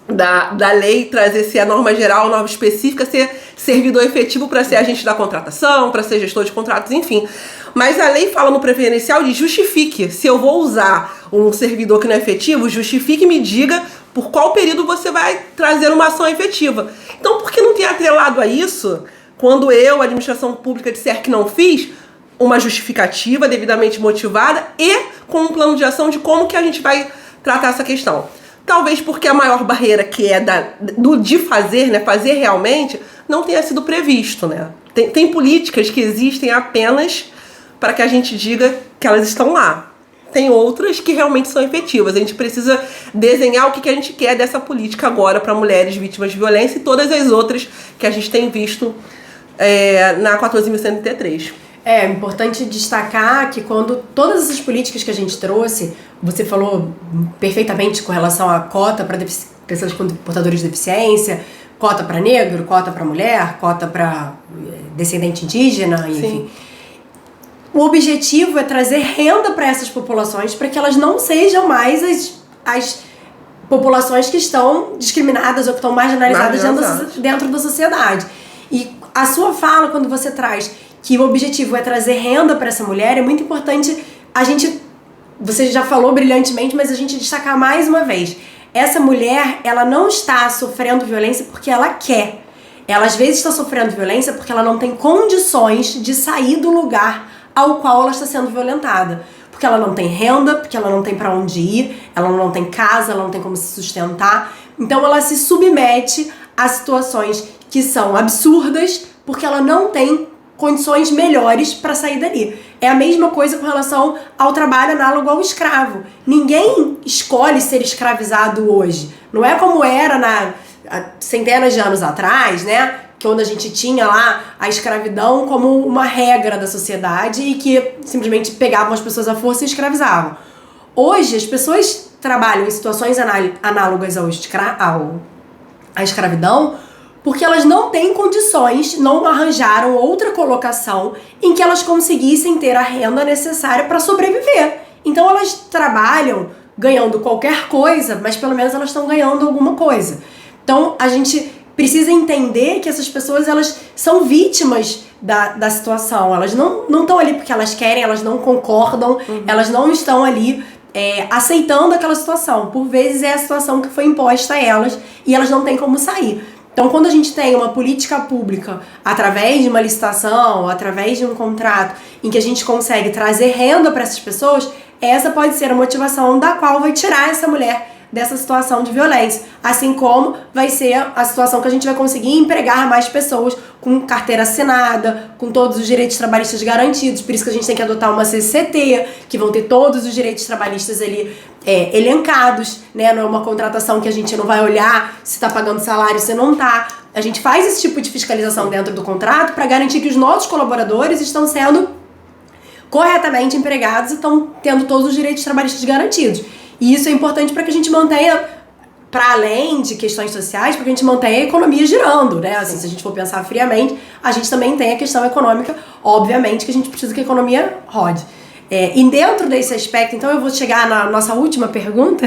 da lei trazer se a norma geral, a norma específica, ser servidor efetivo para ser agente da contratação, para ser gestor de contratos, enfim. Mas a lei fala no preferencial de justifique. Se eu vou usar um servidor que não é efetivo, justifique e me diga por qual período você vai trazer uma ação efetiva. Então, por que não ter atrelado a isso, quando eu, a administração pública, disser que não fiz, uma justificativa devidamente motivada e com um plano de ação de como que a gente vai tratar essa questão? Talvez porque a maior barreira, que é de fazer, né, fazer realmente, não tenha sido previsto, né? Tem políticas que existem apenas para que a gente diga que elas estão lá. Tem outras que realmente são efetivas. A gente precisa desenhar o que a gente quer dessa política agora para mulheres vítimas de violência e todas as outras que a gente tem visto na 14.133. É importante destacar que quando todas essas políticas que a gente trouxe, você falou perfeitamente com relação à cota para pessoas portadoras de deficiência, cota para negro, cota para mulher, cota para descendente indígena, enfim. Sim. O objetivo é trazer renda para essas populações para que elas não sejam mais as populações que estão discriminadas ou que estão marginalizadas dentro da sociedade. E a sua fala, quando você traz que o objetivo é trazer renda para essa mulher, é muito importante você já falou brilhantemente, mas a gente destacar mais uma vez. Essa mulher, ela não está sofrendo violência porque ela quer. Ela às vezes está sofrendo violência porque ela não tem condições de sair do lugar ao qual ela está sendo violentada. Porque ela não tem renda, porque ela não tem para onde ir, ela não tem casa, ela não tem como se sustentar. Então ela se submete a situações que são absurdas porque ela não tem condições melhores para sair dali. É a mesma coisa com relação ao trabalho análogo ao escravo. Ninguém escolhe ser escravizado hoje. Não é como era há centenas de anos atrás, né? Que onde a gente tinha lá a escravidão como uma regra da sociedade e que simplesmente pegavam as pessoas à força e escravizavam. Hoje, as pessoas trabalham em situações análogas à escravidão porque elas não têm condições, não arranjaram outra colocação em que elas conseguissem ter a renda necessária para sobreviver. Então elas trabalham ganhando qualquer coisa, mas pelo menos elas estão ganhando alguma coisa. Então a gente precisa entender que essas pessoas, elas são vítimas da situação. Elas não estão ali porque elas querem, elas não concordam, elas não estão ali aceitando aquela situação. Por vezes é a situação que foi imposta a elas e elas não têm como sair. Então, quando a gente tem uma política pública, através de uma licitação, através de um contrato, em que a gente consegue trazer renda para essas pessoas, essa pode ser a motivação da qual vai tirar essa mulher dessa situação de violência. Assim como vai ser a situação que a gente vai conseguir empregar mais pessoas com carteira assinada, com todos os direitos trabalhistas garantidos. Por isso que a gente tem que adotar uma CCT, que vão ter todos os direitos trabalhistas ali elencados, né? Não é uma contratação que a gente não vai olhar se está pagando salário, se não está. A gente faz esse tipo de fiscalização dentro do contrato para garantir que os nossos colaboradores estão sendo corretamente empregados e estão tendo todos os direitos trabalhistas garantidos. E isso é importante para que a gente mantenha, para além de questões sociais, para que a gente mantenha a economia girando, né? Assim, se a gente for pensar friamente, a gente também tem a questão econômica, obviamente, que a gente precisa que a economia rode. E dentro desse aspecto, então eu vou chegar na nossa última pergunta,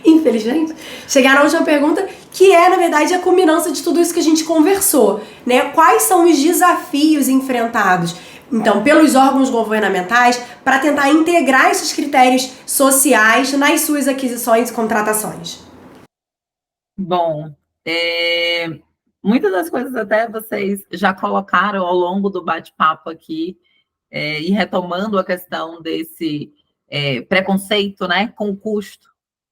infelizmente, chegar na última pergunta, que é, na verdade, a culminância de tudo isso que a gente conversou, né? Quais são os desafios enfrentados, então, pelos órgãos governamentais, para tentar integrar esses critérios sociais nas suas aquisições e contratações? Bom, muitas das coisas até vocês já colocaram ao longo do bate-papo aqui, e retomando a questão desse preconceito, né, com o custo,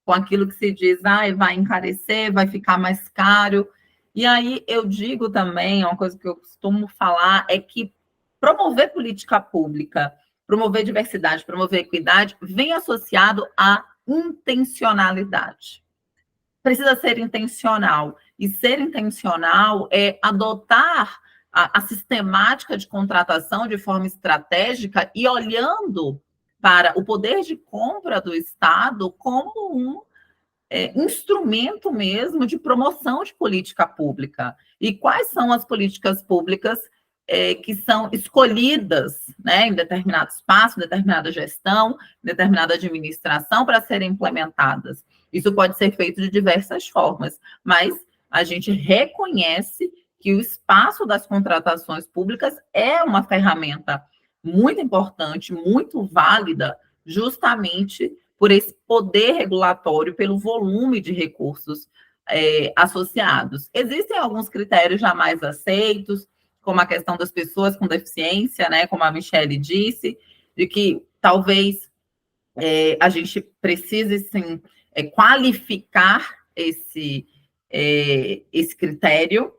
com aquilo que se diz, vai encarecer, vai ficar mais caro. E aí eu digo também, uma coisa que eu costumo falar, é que promover política pública, promover diversidade, promover equidade, vem associado à intencionalidade. Precisa ser intencional. E ser intencional é adotar a sistemática de contratação de forma estratégica e olhando para o poder de compra do Estado como um instrumento mesmo de promoção de política pública. E quais são as políticas públicas que são escolhidas, né, em determinado espaço, em determinada gestão, em determinada administração para serem implementadas. Isso pode ser feito de diversas formas, mas a gente reconhece que o espaço das contratações públicas é uma ferramenta muito importante, muito válida, justamente por esse poder regulatório, pelo volume de recursos associados. Existem alguns critérios jamais aceitos, como a questão das pessoas com deficiência, né, como a Michele disse, de que talvez a gente precise, sim, qualificar esse critério,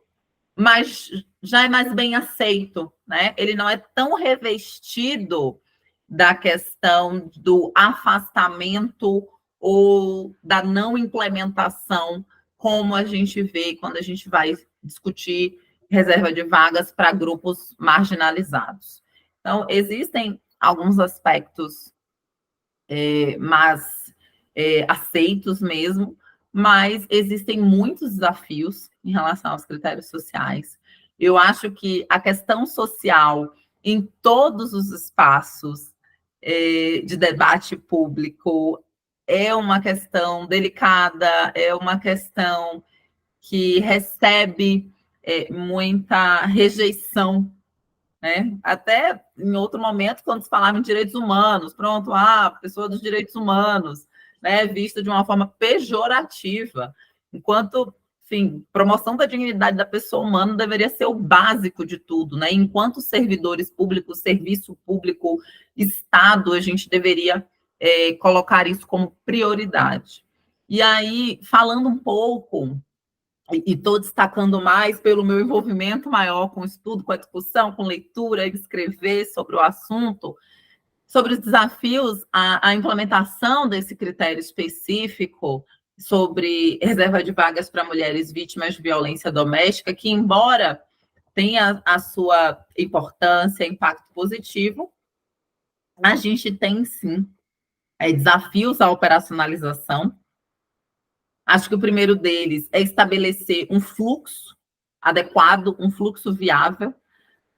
mas já é mais bem aceito, né? Ele não é tão revestido da questão do afastamento ou da não implementação, como a gente vê quando a gente vai discutir reserva de vagas para grupos marginalizados. Então, existem alguns aspectos mais aceitos mesmo, mas existem muitos desafios em relação aos critérios sociais. Eu acho que a questão social em todos os espaços de debate público é uma questão delicada, é uma questão que recebe muita rejeição, né? Até em outro momento, quando se falava em direitos humanos, pronto, pessoa dos direitos humanos, né, vista de uma forma pejorativa, enquanto, enfim, promoção da dignidade da pessoa humana deveria ser o básico de tudo, né? Enquanto servidores públicos, serviço público, Estado, a gente deveria colocar isso como prioridade. E aí, falando um pouco, e estou destacando mais pelo meu envolvimento maior com o estudo, com a discussão, com leitura, escrever sobre o assunto, sobre os desafios, a implementação desse critério específico sobre reserva de vagas para mulheres vítimas de violência doméstica, que, embora tenha a sua importância, impacto positivo, a gente tem, sim, desafios à operacionalização. Acho que o primeiro deles é estabelecer um fluxo adequado, um fluxo viável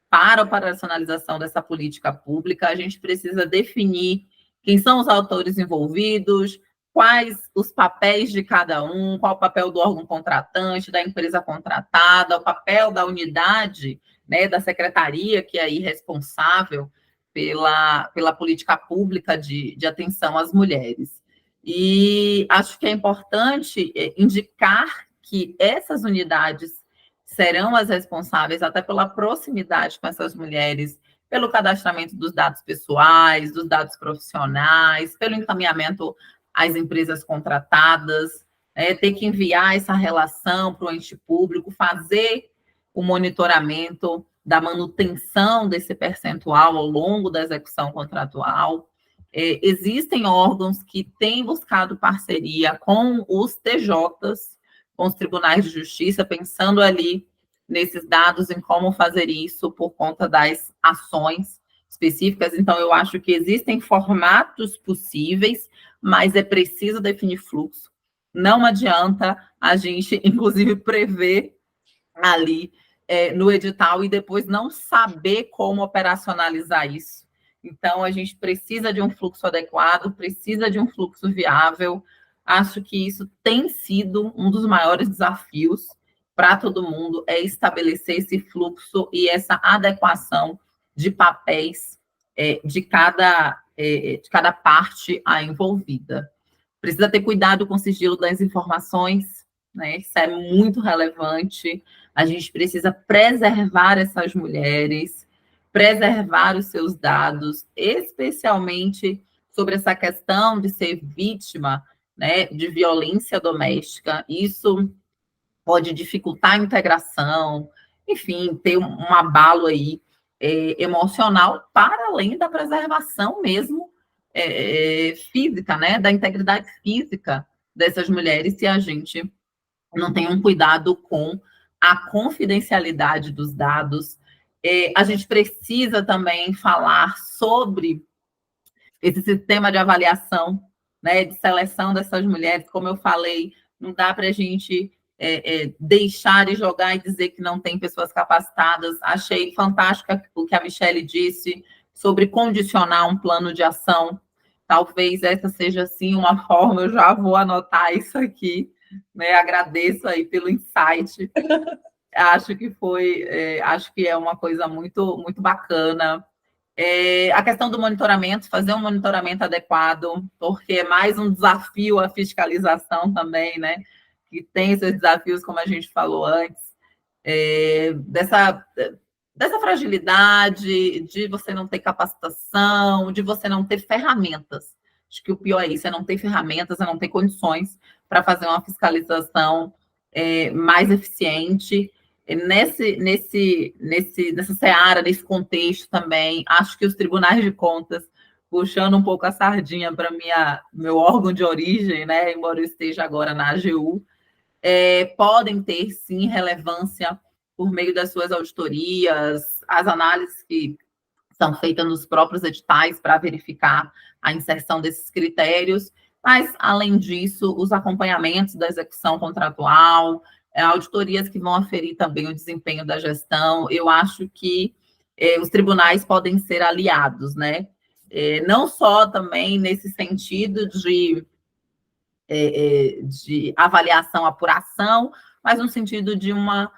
para a operacionalização dessa política pública. A gente precisa definir quem são os autores envolvidos, quais os papéis de cada um, qual o papel do órgão contratante, da empresa contratada, o papel da unidade, né, da secretaria, que é aí responsável pela política pública de atenção às mulheres. E acho que é importante indicar que essas unidades serão as responsáveis, até pela proximidade com essas mulheres, pelo cadastramento dos dados pessoais, dos dados profissionais, pelo encaminhamento às empresas contratadas, ter que enviar essa relação para o ente público, fazer o monitoramento da manutenção desse percentual ao longo da execução contratual. Existem órgãos que têm buscado parceria com os TJs, com os tribunais de justiça, pensando ali nesses dados, em como fazer isso por conta das ações específicas. Então, eu acho que existem formatos possíveis, mas é preciso definir fluxo. Não adianta a gente, inclusive, prever ali no edital e depois não saber como operacionalizar isso. Então, a gente precisa de um fluxo adequado, precisa de um fluxo viável. Acho que isso tem sido um dos maiores desafios para todo mundo, é estabelecer esse fluxo e essa adequação de papéis de cada parte envolvida. Precisa ter cuidado com o sigilo das informações, né? Isso é muito relevante. A gente precisa preservar essas mulheres, preservar os seus dados, especialmente sobre essa questão de ser vítima, né, de violência doméstica. Isso pode dificultar a integração, enfim, ter um abalo aí emocional, para além da preservação mesmo física, né, da integridade física dessas mulheres, se a gente não tem um cuidado com a confidencialidade dos dados. A gente precisa também falar sobre esse sistema de avaliação, né, de seleção dessas mulheres. Como eu falei, não dá para a gente deixar e jogar e dizer que não tem pessoas capacitadas. Achei fantástico o que a Michelle disse sobre condicionar um plano de ação. Talvez essa seja, sim, uma forma, eu já vou anotar isso aqui, né? Agradeço aí pelo insight. Acho que é uma coisa muito, muito bacana. A questão do monitoramento, fazer um monitoramento adequado, porque é mais um desafio a fiscalização também, né? Que tem esses desafios, como a gente falou antes, dessa fragilidade, de você não ter capacitação, de você não ter ferramentas. Acho que o pior é isso, é não ter ferramentas, é não ter condições para fazer uma fiscalização mais eficiente. Nessa seara, nesse contexto também, acho que os tribunais de contas, puxando um pouco a sardinha para meu órgão de origem, né, embora eu esteja agora na AGU, podem ter, sim, relevância por meio das suas auditorias, as análises que são feitas nos próprios editais para verificar a inserção desses critérios, Mas, além disso, os acompanhamentos da execução contratual, auditorias que vão aferir também o desempenho da gestão, eu acho que os tribunais podem ser aliados, né? Não só também nesse sentido de avaliação, apuração, mas no sentido de uma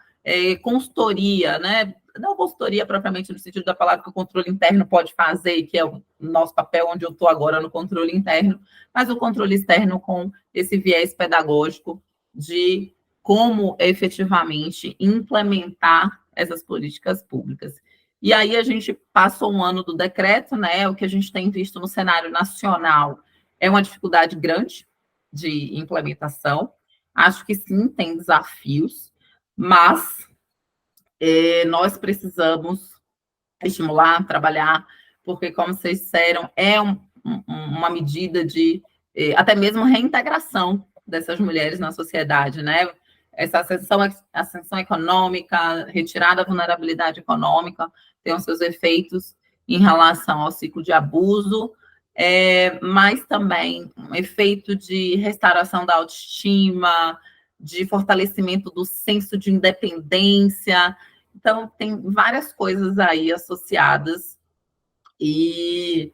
consultoria, né? Não consultoria propriamente no sentido da palavra que o controle interno pode fazer, que é o nosso papel onde eu estou agora no controle interno, mas o controle externo com esse viés pedagógico de como efetivamente implementar essas políticas públicas. E aí a gente passou um ano do decreto, né? O que a gente tem visto no cenário nacional é uma dificuldade grande de implementação. Acho que sim, tem desafios, mas nós precisamos estimular, trabalhar, porque, como vocês disseram, é uma medida de até mesmo reintegração dessas mulheres na sociedade, né? Essa ascensão econômica, retirada da vulnerabilidade econômica, tem os seus efeitos em relação ao ciclo de abuso, mas também um efeito de restauração da autoestima, de fortalecimento do senso de independência. Então, tem várias coisas aí associadas e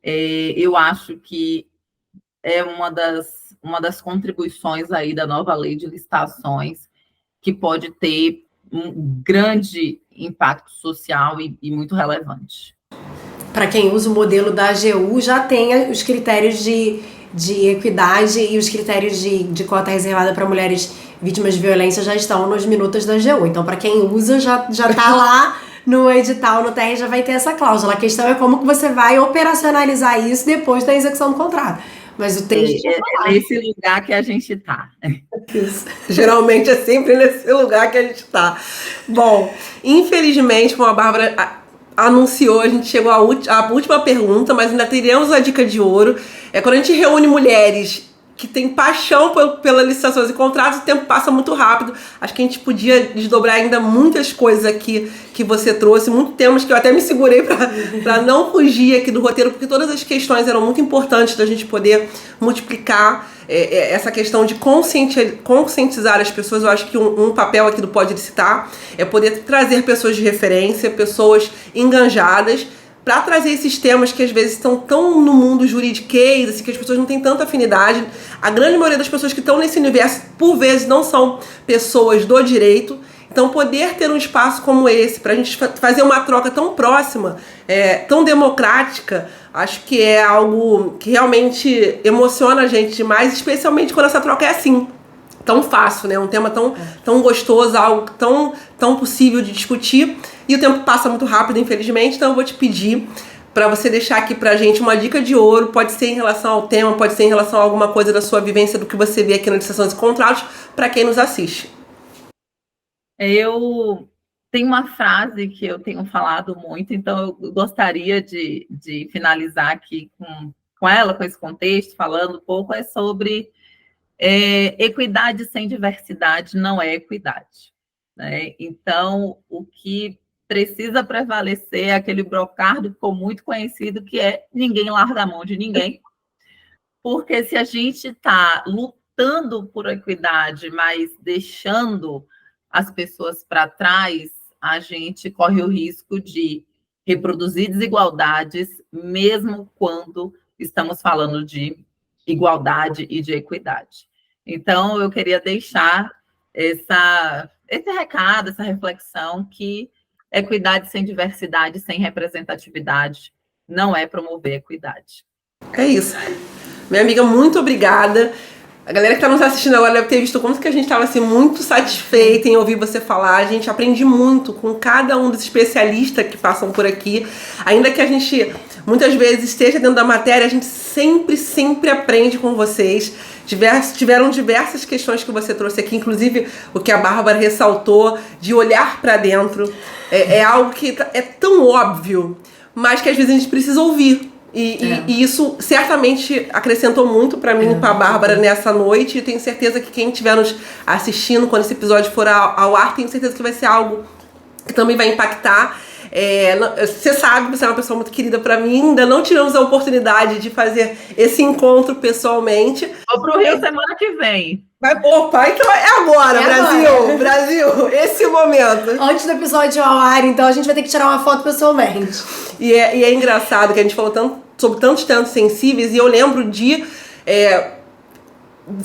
eu acho que é uma das contribuições aí da nova lei de licitações que pode ter um grande impacto social e muito relevante. Para quem usa o modelo da AGU, já tem os critérios de equidade e os critérios de cota reservada para mulheres vítimas de violência já estão nos minutos da AGU. Então, para quem usa, já está lá no edital, no TR, já vai ter essa cláusula. A questão é como que você vai operacionalizar isso depois da execução do contrato. Mas o texto é nesse lugar que a gente está. Geralmente é sempre nesse lugar que a gente está. Bom, infelizmente, como a Bárbara anunciou, a gente chegou à última pergunta, mas ainda teremos a dica de ouro. Quando a gente reúne mulheres que têm paixão pela licitações e contratos, o tempo passa muito rápido. Acho que a gente podia desdobrar ainda muitas coisas aqui que você trouxe, muitos temas que eu até me segurei para não fugir aqui do roteiro, porque todas as questões eram muito importantes da gente poder multiplicar essa questão de conscientizar as pessoas. Eu acho que um papel aqui do Pode Licitar é poder trazer pessoas de referência, pessoas enganjadas, para trazer esses temas que às vezes estão tão no mundo juridiquês, assim, que as pessoas não têm tanta afinidade. A grande maioria das pessoas que estão nesse universo, por vezes, não são pessoas do direito. Então, poder ter um espaço como esse, para a gente fazer uma troca tão próxima, tão democrática, acho que é algo que realmente emociona a gente demais, especialmente quando essa troca é assim, tão fácil, né? Um tema tão gostoso, algo tão possível de discutir. E o tempo passa muito rápido, infelizmente, então eu vou te pedir para você deixar aqui pra gente uma dica de ouro. Pode ser em relação ao tema, pode ser em relação a alguma coisa da sua vivência, do que você vê aqui na Licitações e Contratos, para quem nos assiste. Eu tenho uma frase que eu tenho falado muito, então eu gostaria de finalizar aqui com ela, com esse contexto, falando um pouco, sobre equidade sem diversidade não é equidade, né? Então, o que precisa prevalecer é aquele brocardo que ficou muito conhecido, que é ninguém larga a mão de ninguém, porque se a gente está lutando por equidade, mas deixando as pessoas para trás, a gente corre o risco de reproduzir desigualdades, mesmo quando estamos falando de igualdade e de equidade. Então, eu queria deixar esse recado, essa reflexão, que equidade sem diversidade, sem representatividade, não é promover equidade. É isso. Minha amiga, muito obrigada. A galera que está nos assistindo agora deve ter visto como que a gente estava assim, muito satisfeita em ouvir você falar. A gente aprende muito com cada um dos especialistas que passam por aqui. Ainda que a gente muitas vezes esteja dentro da matéria, a gente sempre aprende com vocês. Tiveram diversas questões que você trouxe aqui, inclusive o que a Bárbara ressaltou, de olhar para dentro. É algo que é tão óbvio, mas que às vezes a gente precisa ouvir. E isso certamente acrescentou muito para mim e para a Bárbara nessa noite. E tenho certeza que quem estiver nos assistindo, quando esse episódio for ao ar, tenho certeza que vai ser algo que também vai impactar. Você sabe, você é uma pessoa muito querida pra mim, ainda não tivemos a oportunidade de fazer esse encontro pessoalmente. Vou pro Rio semana que vem. Opa, então é agora, Brasil! Brasil, esse momento. Antes do episódio ao ar, então a gente vai ter que tirar uma foto pessoalmente. E é engraçado que a gente falou sobre tantos temas sensíveis, e eu lembro de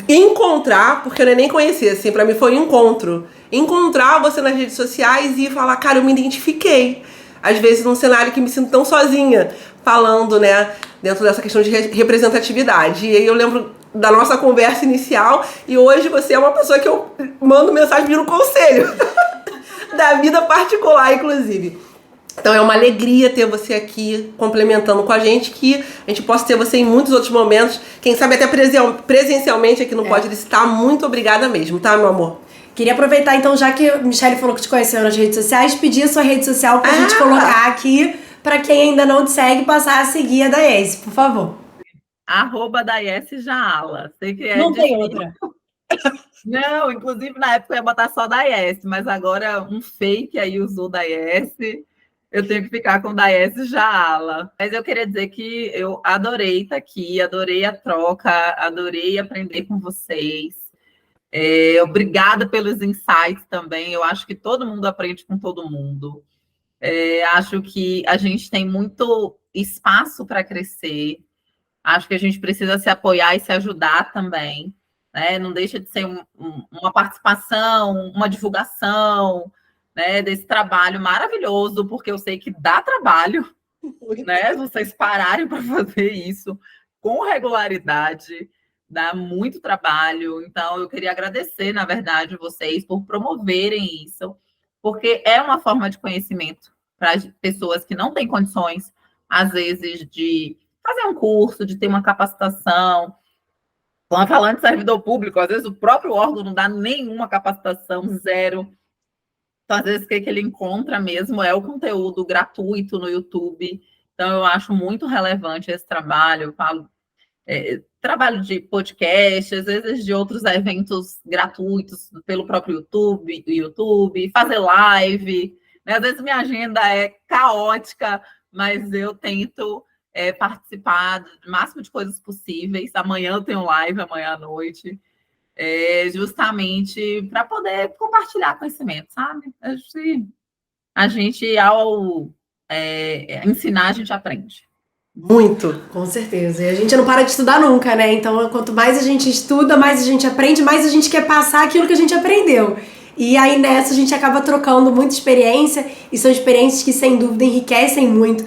encontrar, porque eu nem conhecia, assim, pra mim foi um encontro. Encontrar você nas redes sociais e falar, cara, eu me identifiquei. Às vezes num cenário que me sinto tão sozinha, falando, né, dentro dessa questão de representatividade. E aí eu lembro da nossa conversa inicial, e hoje você é uma pessoa que eu mando mensagem pedindo conselho. Da vida particular, inclusive. Então é uma alegria ter você aqui complementando com a gente, que a gente possa ter você em muitos outros momentos, quem sabe até presencialmente aqui no Pode Licitar. Muito obrigada mesmo, tá, meu amor? Queria aproveitar, então, já que a Michelle falou que te conheceu nas redes sociais, pedir a sua rede social pra gente colocar aqui, pra quem ainda não te segue, passar a seguir a Daiesse, por favor. @Daiesse Jaala. Sei que não tem outra. Não, inclusive na época eu ia botar só Daiesse, mas agora um fake aí usou Daiesse. Eu tenho que ficar com Daiesse Jaala. Mas eu queria dizer que eu adorei estar aqui, adorei a troca, adorei aprender com vocês. Obrigada pelos insights também. Eu acho que todo mundo aprende com todo mundo. Acho que a gente tem muito espaço para crescer. Acho que a gente precisa se apoiar e se ajudar também. Né? Não deixa de ser uma participação, uma divulgação, né, desse trabalho maravilhoso, porque eu sei que dá trabalho, né? Vocês pararem para fazer isso com regularidade, dá muito trabalho. Então, eu queria agradecer, na verdade, vocês por promoverem isso, porque é uma forma de conhecimento para as pessoas que não têm condições, às vezes, de fazer um curso, de ter uma capacitação. Falando de servidor público, às vezes o próprio órgão não dá nenhuma capacitação, zero. Então, às vezes, o que ele encontra mesmo é o conteúdo gratuito no YouTube. Então, eu acho muito relevante esse trabalho. Eu falo trabalho de podcast, às vezes de outros eventos gratuitos pelo próprio YouTube, fazer live. Né? Às vezes, minha agenda é caótica, mas eu tento participar do máximo de coisas possíveis. Amanhã eu tenho live, amanhã à noite. Justamente para poder compartilhar conhecimento, sabe? A gente ao ensinar, a gente aprende. Muito. Com certeza. E a gente não para de estudar nunca, né? Então, quanto mais a gente estuda, mais a gente aprende, mais a gente quer passar aquilo que a gente aprendeu. E aí, nessa, a gente acaba trocando muita experiência, e são experiências que, sem dúvida, enriquecem muito,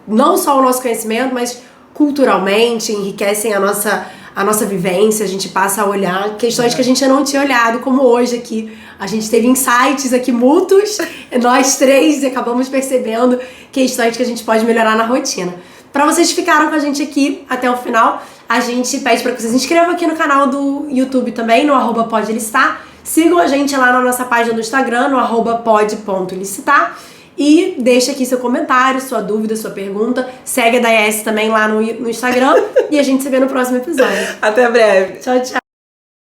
não só o nosso conhecimento, mas culturalmente, enriquecem a nossa vivência. A gente passa a olhar questões que a gente não tinha olhado, como hoje aqui. A gente teve insights aqui mútuos, nós três, e acabamos percebendo questões que a gente pode melhorar na rotina. Para vocês que ficaram com a gente aqui até o final, a gente pede para que vocês se inscrevam aqui no canal do YouTube também, no @PodeLicitar. Sigam a gente lá na nossa página do Instagram, no @pod.licitar. E deixa aqui seu comentário, sua dúvida, sua pergunta. Segue a Daiesse também lá no Instagram. E a gente se vê no próximo episódio. Até breve. Tchau, tchau.